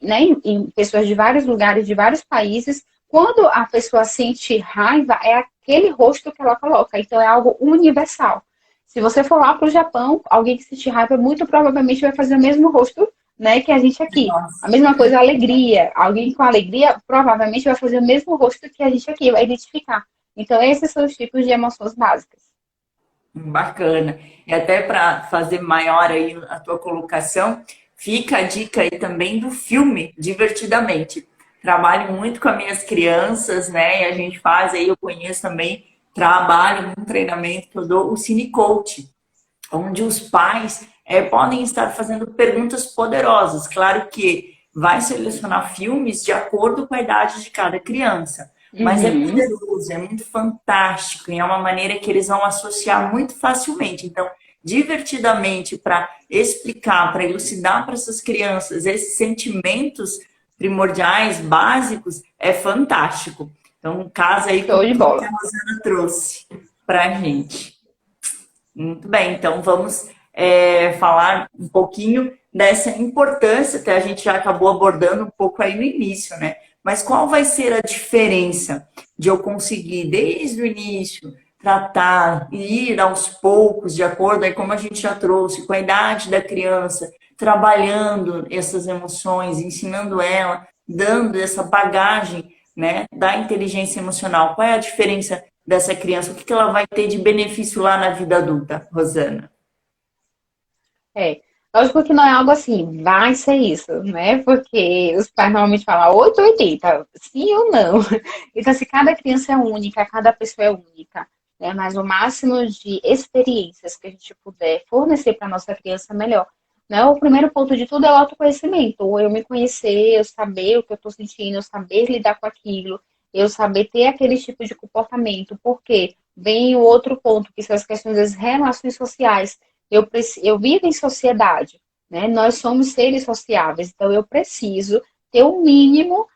né, em pessoas de vários lugares, de vários países, quando a pessoa sente raiva, é aquele rosto que ela coloca. Então, é algo universal. Se você for lá para o Japão, alguém que sente raiva, muito provavelmente vai fazer o mesmo rosto, né, que a gente aqui. A Nossa, mesma coisa, a alegria. Alguém com alegria, provavelmente vai fazer o mesmo rosto que a gente aqui, vai identificar. Então, esses são os tipos de emoções básicas. bacana. E até para fazer maior aí a tua colocação, fica a dica aí também do filme Divertidamente. Trabalho muito com as minhas crianças, né? E a gente faz aí, eu conheço também, trabalho num treinamento que eu dou, o Cine Coach, onde os pais podem estar fazendo perguntas poderosas. Claro que vai selecionar filmes de acordo com a idade de cada criança. Mas é Uhum. poderoso, é muito fantástico e é uma maneira que eles vão associar muito facilmente. Então, divertidamente, para explicar, para elucidar para essas crianças esses sentimentos primordiais, básicos, é fantástico. Então, casa aí com Show de tudo que a bola. Rosana trouxe para a gente. Muito bem, então vamos falar um pouquinho dessa importância, até a gente já acabou abordando um pouco aí no início, né? Mas qual vai ser a diferença de eu conseguir, desde o início, tratar e ir aos poucos, de acordo aí como a gente já trouxe, com a idade da criança, trabalhando essas emoções, ensinando ela, dando essa bagagem, né, da inteligência emocional. Qual é a diferença dessa criança? O que ela vai ter de benefício lá na vida adulta, Rosana? É. Lógico que não é algo assim, vai ser isso, né? Porque os pais normalmente falam 8 ou 80, sim ou não. Então, se cada criança é única, cada pessoa é única, né? Mas o máximo de experiências que a gente puder fornecer para nossa criança, melhor. Né? O primeiro ponto de tudo é o autoconhecimento. Eu me conhecer, eu saber o que eu estou sentindo, eu saber lidar com aquilo, eu saber ter aquele tipo de comportamento. Porque vem o outro ponto, que são as questões das relações sociais. Eu vivo em sociedade, né? Nós somos seres sociáveis, então eu preciso ter um mínimo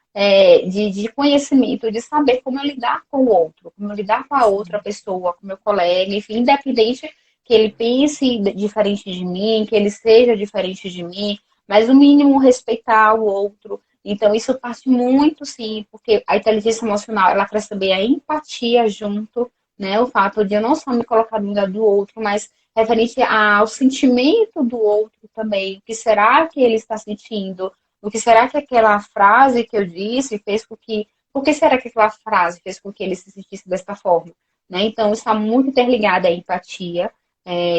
de conhecimento, de saber como eu lidar com o outro, como eu lidar com a outra pessoa, com o meu colega, enfim, independente que ele pense diferente de mim, que ele seja diferente de mim, mas o mínimo respeitar o outro. Então, isso parte muito, sim, porque a inteligência emocional, ela traz também a empatia junto, né? O fato de eu não só me colocar no lugar do outro, mas referente ao sentimento do outro também. O que será que ele está sentindo? O que será que aquela frase que eu disse fez com que. Por que será que aquela frase fez com que ele se sentisse dessa forma? Né? Então, está muito interligado à empatia,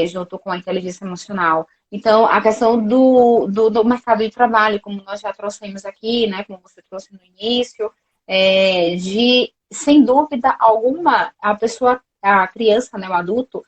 junto com a inteligência emocional. Então, a questão do mercado de trabalho, como nós já trouxemos aqui, né, como você trouxe no início, sem dúvida alguma, a criança, né, o adulto,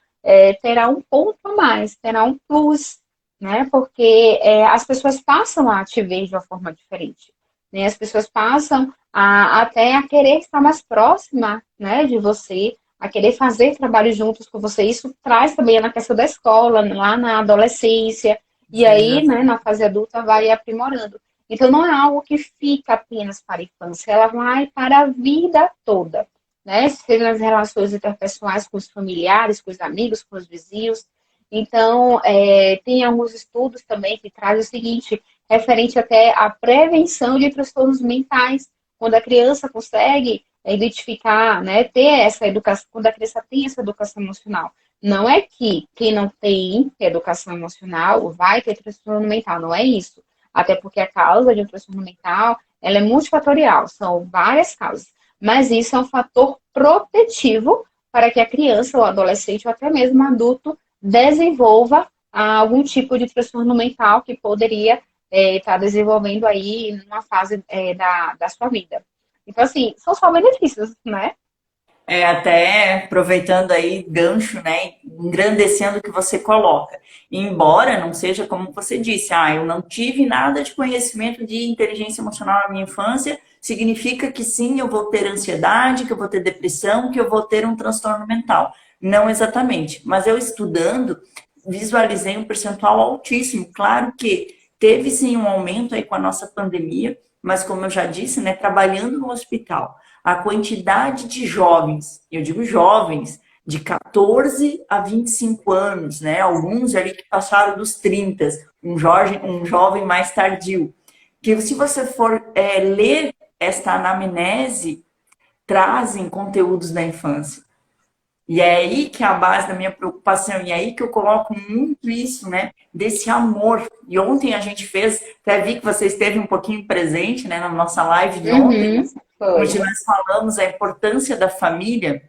terá um ponto a mais, terá um plus, né? Porque as pessoas passam a te ver de uma forma diferente, né? As pessoas passam até a querer estar mais próxima, né, de você, a querer fazer trabalho juntos com você. Isso traz também na questão da escola, lá na adolescência, e aí, né, na fase adulta vai aprimorando. Então, não é algo que fica apenas para a infância, ela vai para a vida toda, né? Seja nas relações interpessoais com os familiares, com os amigos, com os vizinhos. Então, tem alguns estudos também que trazem o seguinte, referente até à prevenção de transtornos mentais, quando a criança consegue identificar, né, ter essa educação, quando a criança tem essa educação emocional. Não é que quem não tem educação emocional vai ter transtorno mental, não é isso. Até porque a causa de um transtorno mental, ela é multifatorial, são várias causas. Mas isso é um fator protetivo para que a criança, ou adolescente, ou até mesmo adulto, desenvolva algum tipo de transtorno mental que poderia estar desenvolvendo aí numa fase da sua vida. Então, assim, são só benefícios, né? Até aproveitando aí gancho, né, engrandecendo o que você coloca. Embora não seja como você disse, eu não tive nada de conhecimento de inteligência emocional na minha infância, significa que sim, eu vou ter ansiedade, que eu vou ter depressão, que eu vou ter um transtorno mental. Não exatamente, mas eu estudando, visualizei um percentual altíssimo. Claro que teve sim um aumento aí com a nossa pandemia, mas como eu já disse, né, trabalhando no hospital, a quantidade de jovens, eu digo jovens, de 14 a 25 anos, né? Alguns ali que passaram dos 30, um jovem mais tardio. Que se você for ler esta anamnese, trazem conteúdos da infância. E é aí que é a base da minha preocupação, e é aí que eu coloco muito isso, né? Desse amor. E ontem a gente fez, até vi que você esteve um pouquinho presente, né, na nossa live de ontem, Uhum, onde foi. nós falamos a importância da família,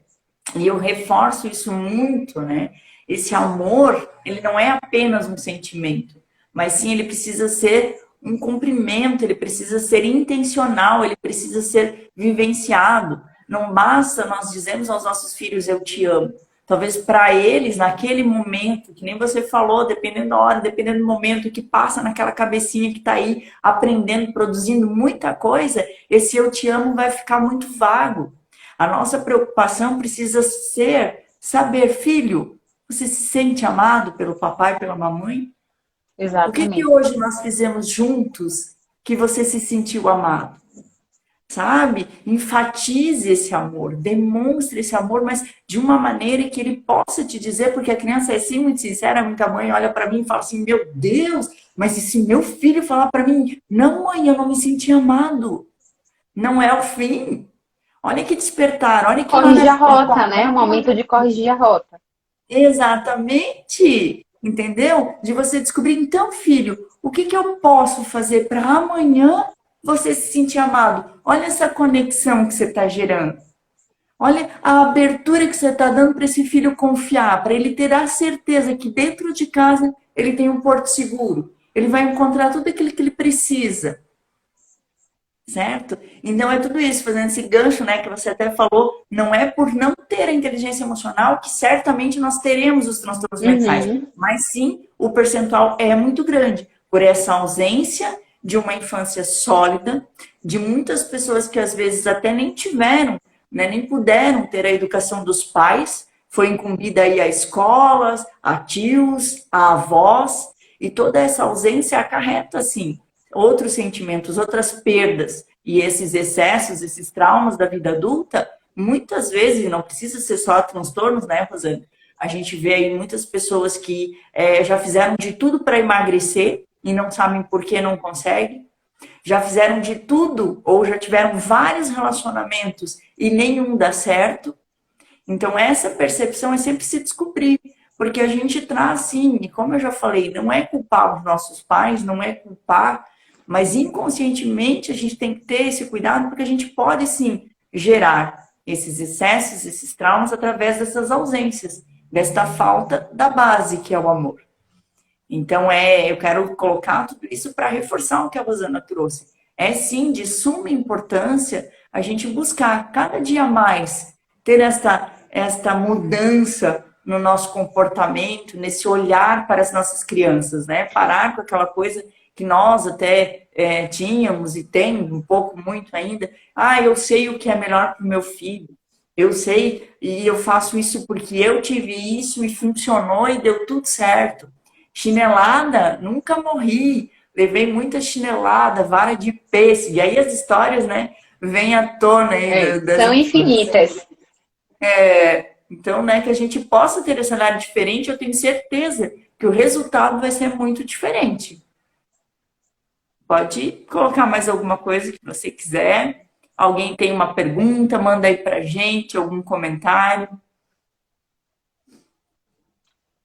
e eu reforço isso muito, né? Esse amor, ele não é apenas um sentimento, mas sim ele precisa ser um cumprimento, ele precisa ser intencional, ele precisa ser vivenciado. Não basta nós dizermos aos nossos filhos eu te amo, Talvez para eles, naquele momento, que nem você falou, dependendo da hora, dependendo do momento que passa naquela cabecinha que está aí aprendendo, produzindo muita coisa, esse eu te amo vai ficar muito vago. A nossa preocupação precisa ser saber, filho, você se sente amado pelo papai, pela mamãe? O que que Exatamente. hoje nós fizemos juntos que você se sentiu amado? Sabe? Enfatize esse amor, demonstre esse amor, mas de uma maneira que ele possa te dizer, porque a criança é assim muito sincera, muita mãe olha para mim e fala assim: "Meu Deus, mas e se meu filho falar para mim, não, mãe, eu não me senti amado". Não é o fim. Olha que despertar, olha que Corrigir a maravilha. rota, né? O momento de corrigir a rota. Exatamente. Entendeu? De você descobrir, então, filho, o que que eu posso fazer para amanhã você se sentir amado? Olha essa conexão que você está gerando. Olha a abertura que você está dando para esse filho confiar, para ele ter a certeza que dentro de casa ele tem um porto seguro. Ele vai encontrar tudo aquilo que ele precisa. Certo? Então é tudo isso, fazendo esse gancho, né, que você até falou, não é por não ter a inteligência emocional que certamente nós teremos os transtornos mentais, Uhum. mas sim o percentual é muito grande por essa ausência de uma infância sólida, de muitas pessoas que às vezes até nem tiveram, né, nem puderam ter a educação dos pais, foi incumbida aí a escolas, a tios, a avós, e toda essa ausência acarreta, assim, outros sentimentos, outras perdas. E esses excessos, esses traumas da vida adulta, muitas vezes, não precisa ser só transtornos, né, Rosane? A gente vê aí muitas pessoas que já fizeram de tudo para emagrecer e não sabem por que não conseguem. Já fizeram de tudo ou já tiveram vários relacionamentos e nenhum dá certo. Então, essa percepção é sempre se descobrir, porque a gente traz, sim, e como eu já falei, não é culpar os nossos pais, não é culpar, mas inconscientemente a gente tem que ter esse cuidado, porque a gente pode, sim, gerar esses excessos, esses traumas através dessas ausências, desta falta da base que é o amor. Então, eu quero colocar tudo isso para reforçar o que a Rosana trouxe. É sim de suma importância a gente buscar cada dia mais ter esta mudança no nosso comportamento, nesse olhar para as nossas crianças, né? Parar com aquela coisa que nós até tínhamos e tem um pouco muito ainda. Ah, eu sei o que é melhor para o meu filho. Eu sei e eu faço isso porque eu tive isso e funcionou e deu tudo certo. Chinelada, nunca morri. Levei muita chinelada, vara de pêssego. E aí as histórias, né, vêm à tona aí É, das são infinitas. então, né, que a gente possa ter esse olhar diferente, eu tenho certeza que o resultado vai ser muito diferente. Pode colocar mais alguma coisa que você quiser. Alguém tem uma pergunta, manda aí pra gente, algum comentário.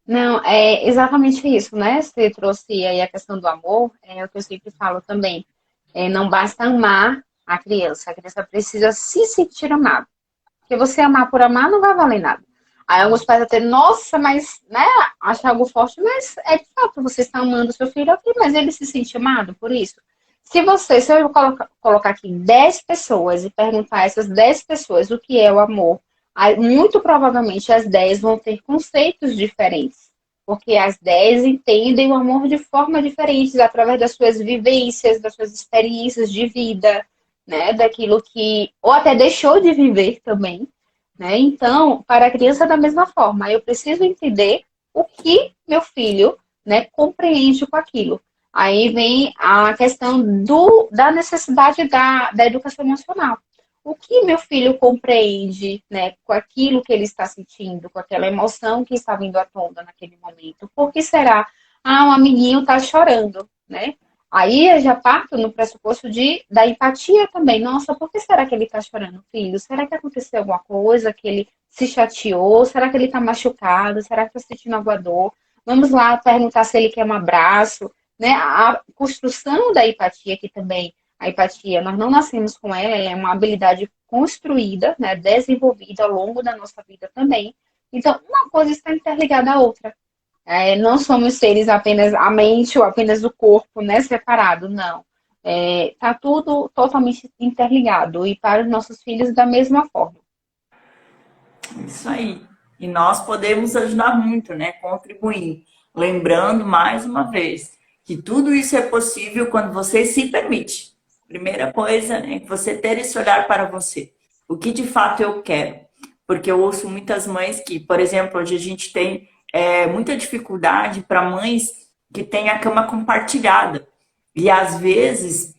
Não, é exatamente isso, né? Você trouxe aí a questão do amor, é o que eu sempre falo também. É, não basta amar a criança precisa se sentir amada. Porque você amar por amar não vai valer nada. Aí alguns pais até, nossa, mas, né, acha algo forte, mas é de fato, você está amando seu filho aqui, mas ele se sente amado por isso. Se eu colocar aqui 10 pessoas e perguntar a essas 10 pessoas o que é o amor, aí, muito provavelmente as 10 vão ter conceitos diferentes. Porque as 10 entendem o amor de forma diferente, através das suas vivências, das suas experiências de vida, né, daquilo que, ou até deixou de viver também, né? Então, para a criança da mesma forma, eu preciso entender o que meu filho, né, compreende com aquilo. Aí vem a questão da necessidade da educação emocional. O que meu filho compreende, né, com aquilo que ele está sentindo, com aquela emoção que está vindo à tona naquele momento? Por que será? Ah, um amiguinho está chorando, né? Aí eu já parto no pressuposto da empatia também. Nossa, por que será que ele está chorando, filho? Será que aconteceu alguma coisa que ele se chateou? Será que ele está machucado? Será que está sentindo alguma dor? Vamos lá perguntar se ele quer um abraço, né? A construção da empatia aqui também. A empatia, nós não nascemos com ela, ela é uma habilidade construída, né, desenvolvida ao longo da nossa vida também. Então, uma coisa está interligada à outra. É, não somos seres apenas a mente ou apenas o corpo, né, separado, não. Tá tudo totalmente interligado e para os nossos filhos da mesma forma. Isso aí. E nós podemos ajudar muito, né? Contribuindo. Lembrando, mais uma vez, que tudo isso é possível quando você se permite. Primeira coisa, né? Você ter esse olhar para você. O que de fato eu quero? Porque eu ouço muitas mães que, por exemplo, hoje a gente tem muita dificuldade para mães que têm a cama compartilhada. E às vezes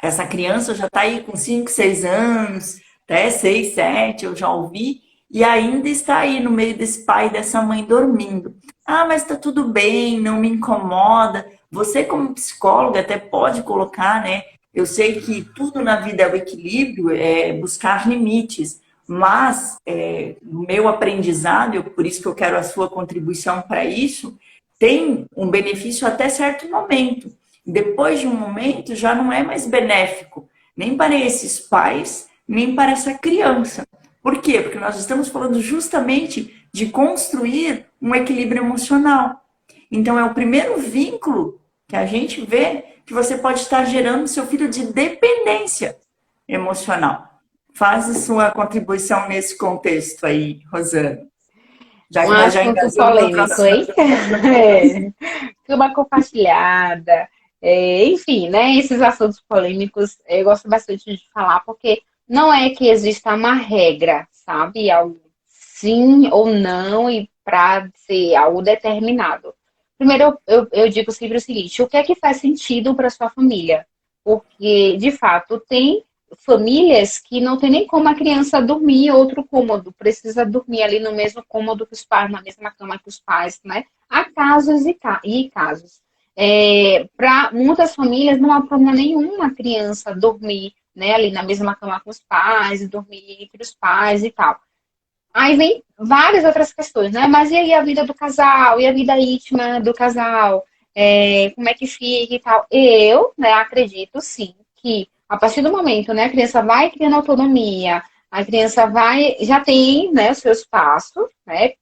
essa criança já está aí com 5, 6 anos, até 6, 7, eu já ouvi, e ainda está aí no meio desse pai e dessa mãe dormindo. Ah, mas está tudo bem, não me incomoda. Você, como psicóloga, até pode colocar, né? Eu sei que tudo na vida é o equilíbrio, é buscar limites, mas no meu aprendizado, por isso que eu quero a sua contribuição para isso, tem um benefício até certo momento. Depois de um momento, já não é mais benéfico, nem para esses pais, nem para essa criança. Por quê? Porque nós estamos falando justamente de construir um equilíbrio emocional. Então, é o primeiro vínculo que a gente vê que você pode estar gerando no seu filho de dependência emocional. Faz a sua contribuição nesse contexto aí, Rosana. Já Um que nós já assunto engasgamos no polêmico, próximo. hein? É. Cama compartilhada, enfim, né? Esses assuntos polêmicos eu gosto bastante de falar, porque não é que exista uma regra, sabe? Algo sim ou não, e para ser algo determinado. Primeiro, eu digo sempre o seguinte: o que é que faz sentido para sua família? Porque, de fato, tem famílias que não tem nem como a criança dormir em outro cômodo, precisa dormir ali no mesmo cômodo que os pais, na mesma cama que os pais, né? Há casos e casos. Para muitas famílias não há problema nenhum a criança dormir, né, ali na mesma cama com os pais, dormir entre os pais e tal. Aí vem várias outras questões, né? Mas e aí a vida do casal? E a vida íntima do casal? Como é que fica e tal? Eu, né, acredito sim que a partir do momento, né, a criança vai criando autonomia, a criança vai, já tem, né, os seus passos, né,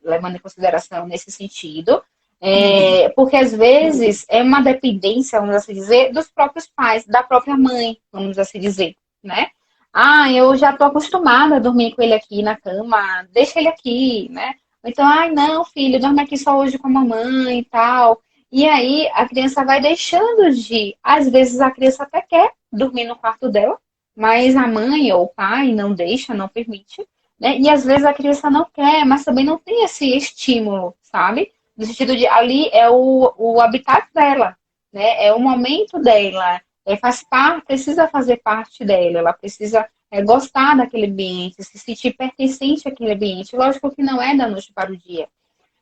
levando em consideração nesse sentido, Uhum. porque às vezes é uma dependência, vamos assim dizer, dos próprios pais, da própria mãe, vamos assim dizer, né? Ah, eu já tô acostumada a dormir com ele aqui na cama, deixa ele aqui, né? Ou então, ai, não, filho, dorme aqui só hoje com a mamãe e tal. E aí a criança vai deixando de. Às vezes a criança até quer dormir no quarto dela, mas a mãe ou o pai não deixa, não permite, né? E às vezes a criança não quer, mas também não tem esse estímulo, sabe? No sentido de ali é o habitat dela, né? É o momento dela, faz parte, precisa fazer parte dela, ela precisa gostar daquele ambiente, se sentir pertencente àquele ambiente. Lógico que não é da noite para o dia,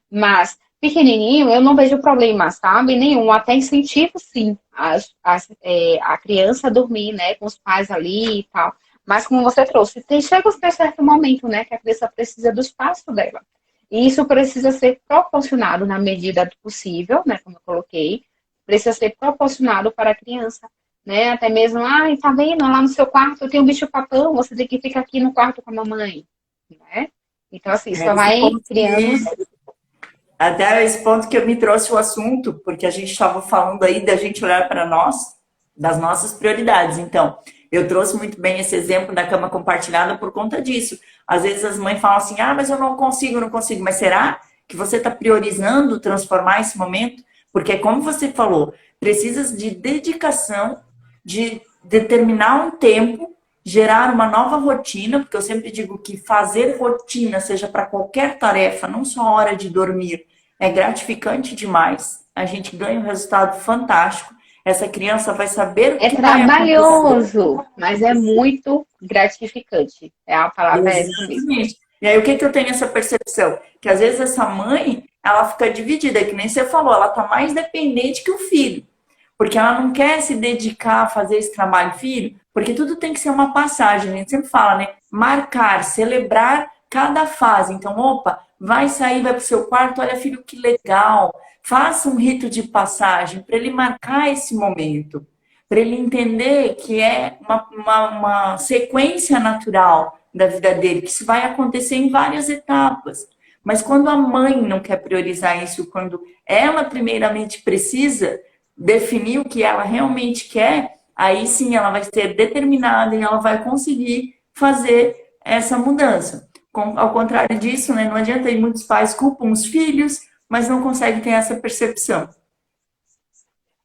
mas pequenininho eu não vejo problema, sabe? Nenhum, até incentivo sim a criança a dormir, né, com os pais ali e tal. Mas como você trouxe, chega até certo momento, né, que a criança precisa do espaço dela. E isso precisa ser proporcionado na medida do possível, né, como eu coloquei, precisa ser proporcionado para a criança, né? Até mesmo, ai, tá vendo? Lá no seu quarto tem um bicho-papão, você tem que ficar aqui no quarto com a mamãe, né? Então, assim, só Esse vai ponto criando. até esse ponto que eu me trouxe o assunto, porque a gente estava falando aí da gente olhar para nós, das nossas prioridades. Então, eu trouxe muito bem esse exemplo da cama compartilhada por conta disso. Às vezes as mães falam assim, ah, mas eu não consigo, não consigo. Mas será que você está priorizando transformar esse momento? Porque, como você falou, precisa de dedicação, de determinar um tempo, gerar uma nova rotina, porque eu sempre digo que fazer rotina, seja para qualquer tarefa, não só a hora de dormir, é gratificante demais. A gente ganha um resultado fantástico. Essa criança vai saber o É que vai acontecer. trabalhoso, mas é muito gratificante. A palavra é essa mesmo. Exatamente. E aí, o que que eu tenho essa percepção? Que às vezes essa mãe, ela fica dividida, que nem você falou, ela tá mais dependente que o filho. Porque ela não quer se dedicar a fazer esse trabalho, filho, porque tudo tem que ser uma passagem. A gente sempre fala, né? Marcar, celebrar cada fase. Então, opa, vai sair, vai pro seu quarto, olha, filho, que legal. Faça um rito de passagem para ele marcar esse momento, para ele entender que é uma sequência natural da vida dele, que isso vai acontecer em várias etapas. Mas quando a mãe não quer priorizar isso, quando ela primeiramente precisa definir o que ela realmente quer, aí sim ela vai ser determinada e ela vai conseguir fazer essa mudança. Ao contrário disso, né, não adianta, e muitos pais culpam os filhos, mas não conseguem ter essa percepção.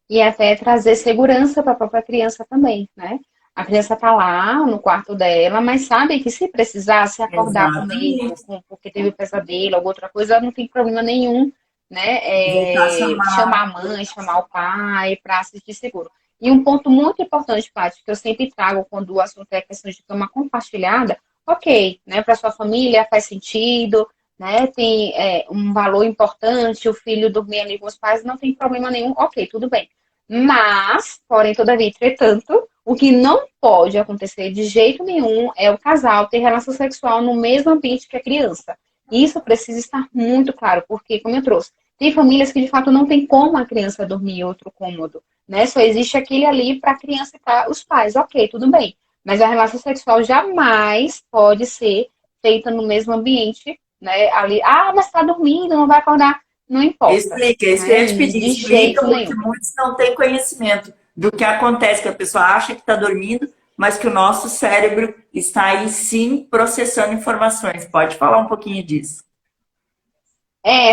E até trazer segurança para a própria criança também, né? A criança está lá no quarto dela, mas sabe que se precisar se acordar com medo, Exatamente. porque teve um pesadelo, alguma outra coisa, não tem problema nenhum, né? Aproveitar essa Chamar a mãe, chamar o pai para assistir seguro. E um ponto muito importante, Paty, que eu sempre trago quando o assunto é questão de cama compartilhada, ok, né? Para sua família faz sentido, né? Tem um valor importante, o filho dormir ali com os pais, não tem problema nenhum, ok, tudo bem. Mas, porém, todavia, entretanto, o que não pode acontecer de jeito nenhum é o casal ter relação sexual no mesmo ambiente que a criança. Isso precisa estar muito claro, porque, como eu trouxe, tem famílias que de fato não tem como a criança dormir em outro cômodo, né? Só existe aquele ali para a criança e para os pais. Ok, tudo bem. Mas a relação sexual jamais pode ser feita no mesmo ambiente, né? Ali, mas está dormindo, não vai acordar. Não importa, Explica, é isso que eu né? ia te pedir. De Explica, jeito porque nenhum. muitos não têm conhecimento do que acontece, que a pessoa acha que está dormindo, mas que o nosso cérebro está aí sim processando informações. Pode falar um pouquinho disso.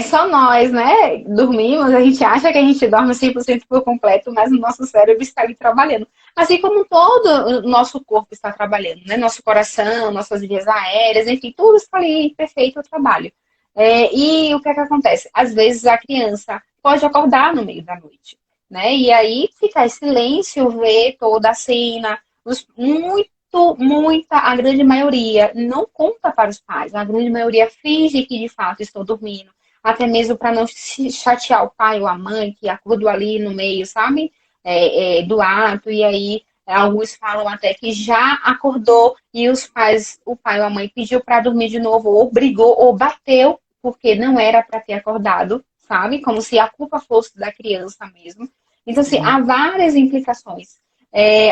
Só nós, né? Dormimos, a gente acha que a gente dorme 100% por completo, mas o nosso cérebro está ali trabalhando. Assim como todo o nosso corpo está trabalhando, né? Nosso coração, nossas vias aéreas, enfim, tudo está ali em perfeito trabalho. E o que é que acontece? Às vezes a criança pode acordar no meio da noite, né? E aí fica em silêncio, ver toda a cena, muita, a grande maioria não conta para os pais, a grande maioria finge que de fato estão dormindo até mesmo para não chatear o pai ou a mãe que acordou ali no meio, sabe? Do ato, e aí alguns falam até que já acordou e os pais, o pai ou a mãe pediu para dormir de novo, ou brigou, ou bateu, porque não era para ter acordado, sabe? Como se a culpa fosse da criança mesmo. Então, assim, há várias implicações.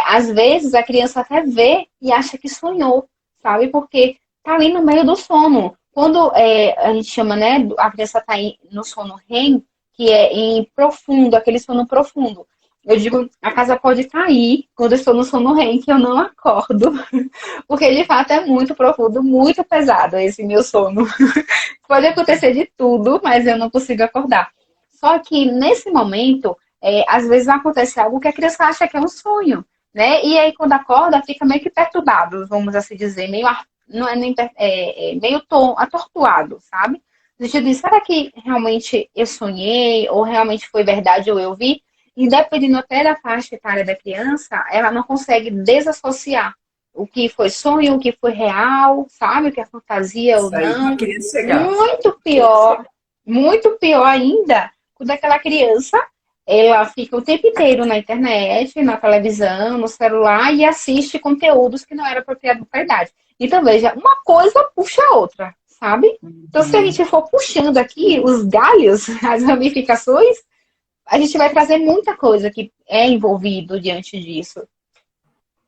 Às vezes a criança até vê e acha que sonhou, sabe? Porque tá ali no meio do sono. Quando a gente chama, né, a criança está no sono REM, que é em profundo, aquele sono profundo. Eu digo, a casa pode cair quando eu estou no sono REM, que eu não acordo, porque de fato é muito profundo, muito pesado esse meu sono. Pode acontecer de tudo, mas eu não consigo acordar. Só que nesse momento, às vezes acontece algo que a criança acha que é um sonho, né? E aí quando acorda, fica meio que perturbado, vamos assim dizer, meio não é nem meio atordoado, sabe? No sentido de, será que realmente eu sonhei, ou realmente foi verdade, ou eu vi? E dependendo até da faixa etária da criança, ela não consegue desassociar o que foi sonho, o que foi real, sabe? O que é fantasia ou Isso aí que eu não. queria chegar. Muito pior ainda, quando aquela criança ela fica o tempo inteiro na internet, na televisão, no celular e assiste conteúdos que não eram apropriados para a idade. Então, veja, uma coisa puxa a outra, sabe? Então, se a gente for puxando aqui os galhos, as ramificações, a gente vai trazer muita coisa que é envolvido diante disso.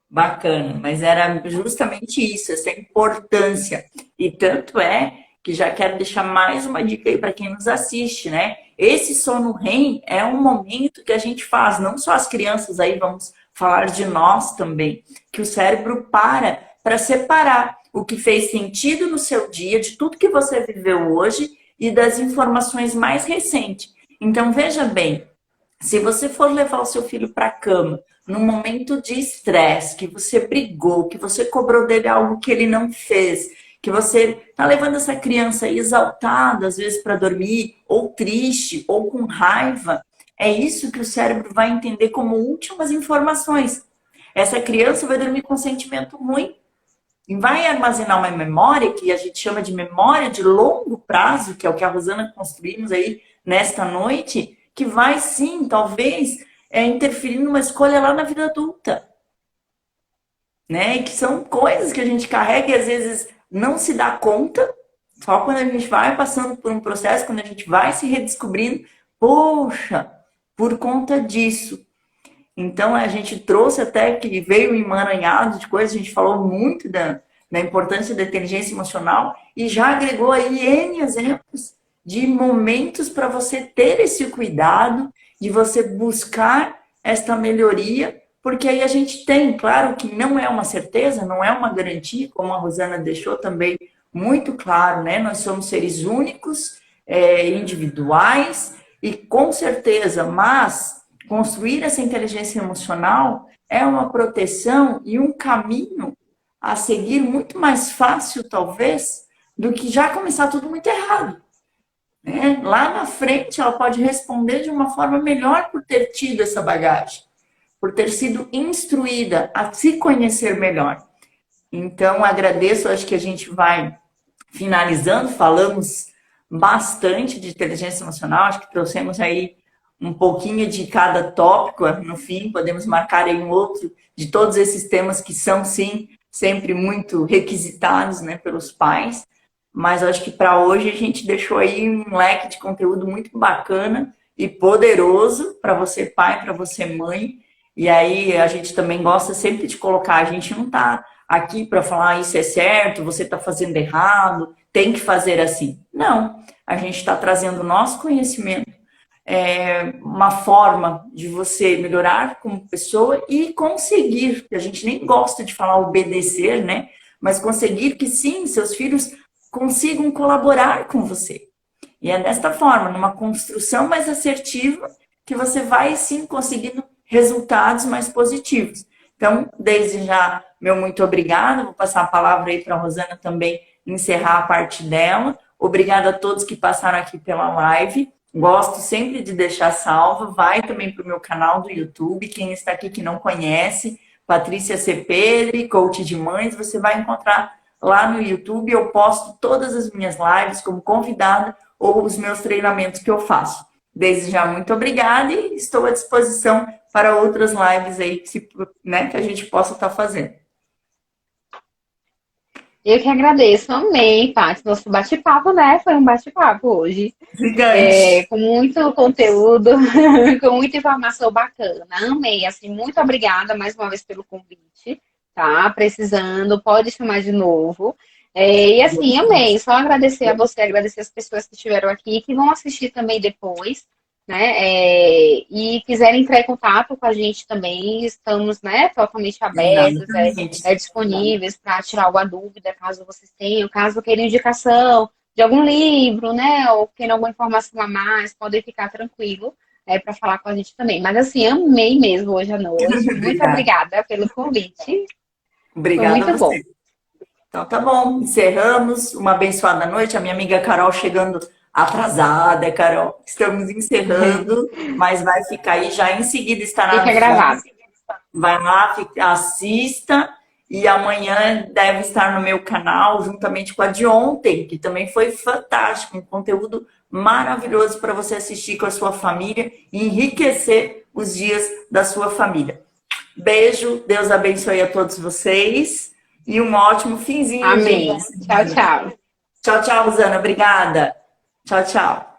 Bacana, mas era justamente isso, essa importância. E tanto é que já quero deixar mais uma dica aí para quem nos assiste, né? Esse sono REM é um momento que a gente faz, não só as crianças aí, vamos falar de nós também, que o cérebro para separar o que fez sentido no seu dia, de tudo que você viveu hoje e das informações mais recentes. Então, veja bem, se você for levar o seu filho para a cama num momento de estresse, que você brigou, que você cobrou dele algo que ele não fez, que você está levando essa criança aí exaltada, às vezes, para dormir, ou triste, ou com raiva, é isso que o cérebro vai entender como últimas informações. Essa criança vai dormir com um sentimento ruim e vai armazenar uma memória que a gente chama de memória de longo prazo, que é o que a Rosana construímos aí nesta noite, que vai sim, talvez, interferir numa escolha lá na vida adulta, né? E que são coisas que a gente carrega e às vezes não se dá conta, só quando a gente vai passando por um processo, quando a gente vai se redescobrindo, poxa, por conta disso. Então a gente trouxe até que veio um emaranhado de coisas, a gente falou muito da importância da inteligência emocional e já agregou aí N exemplos de momentos para você ter esse cuidado, de você buscar esta melhoria, porque aí a gente tem, claro que não é uma certeza, não é uma garantia, como a Rosana deixou também muito claro, né? Nós somos seres únicos, individuais, e com certeza, mas construir essa inteligência emocional é uma proteção e um caminho a seguir muito mais fácil, talvez, do que já começar tudo muito errado. Né? Lá na frente, ela pode responder de uma forma melhor por ter tido essa bagagem, por ter sido instruída a se conhecer melhor. Então, agradeço, acho que a gente vai finalizando, falamos bastante de inteligência emocional, acho que trouxemos aí um pouquinho de cada tópico, no fim, podemos marcar aí um outro de todos esses temas que são, sim, sempre muito requisitados, né, pelos pais, mas acho que para hoje a gente deixou aí um leque de conteúdo muito bacana e poderoso para você pai, para você mãe, e aí a gente também gosta sempre de colocar, a gente não está aqui para falar isso é certo, você está fazendo errado, tem que fazer assim. Não, a gente está trazendo o nosso conhecimento, uma forma de você melhorar como pessoa e conseguir, que a gente nem gosta de falar obedecer, né? Mas conseguir que sim, seus filhos consigam colaborar com você. E é desta forma, numa construção mais assertiva, que você vai sim conseguindo resultados mais positivos. Então, desde já, meu muito obrigado. Vou passar a palavra aí para a Rosana também encerrar a parte dela. Obrigada a todos que passaram aqui pela live. Gosto sempre de deixar salva. Vai também para o meu canal do YouTube. Quem está aqui que não conhece, Patrícia Cepere, coach de mães, você vai encontrar lá no YouTube. Eu posto todas as minhas lives como convidada ou os meus treinamentos que eu faço. Desde já, muito obrigada e estou à disposição para outras lives aí né, que a gente possa estar fazendo. Eu que agradeço, amei, Paty, nosso bate-papo, né? Foi um bate-papo hoje. Gigante. Com muito conteúdo, com muita informação bacana. Amei, assim, muito obrigada mais uma vez pelo convite, tá? Precisando, pode chamar de novo. E assim, amei, só agradecer a você, agradecer as pessoas que estiveram aqui, que vão assistir também depois, né? E quiserem entrar em contato com a gente também, estamos, né, totalmente abertos, Exatamente. disponíveis para tirar alguma dúvida, caso vocês tenham, caso queiram indicação de algum livro, né, ou queiram alguma informação a mais, podem ficar tranquilo para falar com a gente também. Mas assim, amei mesmo hoje à noite. Muito Obrigada. obrigada pelo convite. Foi Obrigada a muito bom. você. Então tá bom, encerramos. Uma abençoada noite. A minha amiga Carol chegando atrasada, Carol. Estamos encerrando, mas vai ficar aí já em seguida estará Fica no gravado. feed. Vai lá, assista. E amanhã deve estar no meu canal, juntamente com a de ontem, que também foi fantástico, um conteúdo maravilhoso para você assistir com a sua família e enriquecer os dias da sua família. Beijo, Deus abençoe a todos vocês e um ótimo finzinho de Amém. Tchau, tchau. Tchau, tchau, Rosana. Obrigada. Tchau, tchau.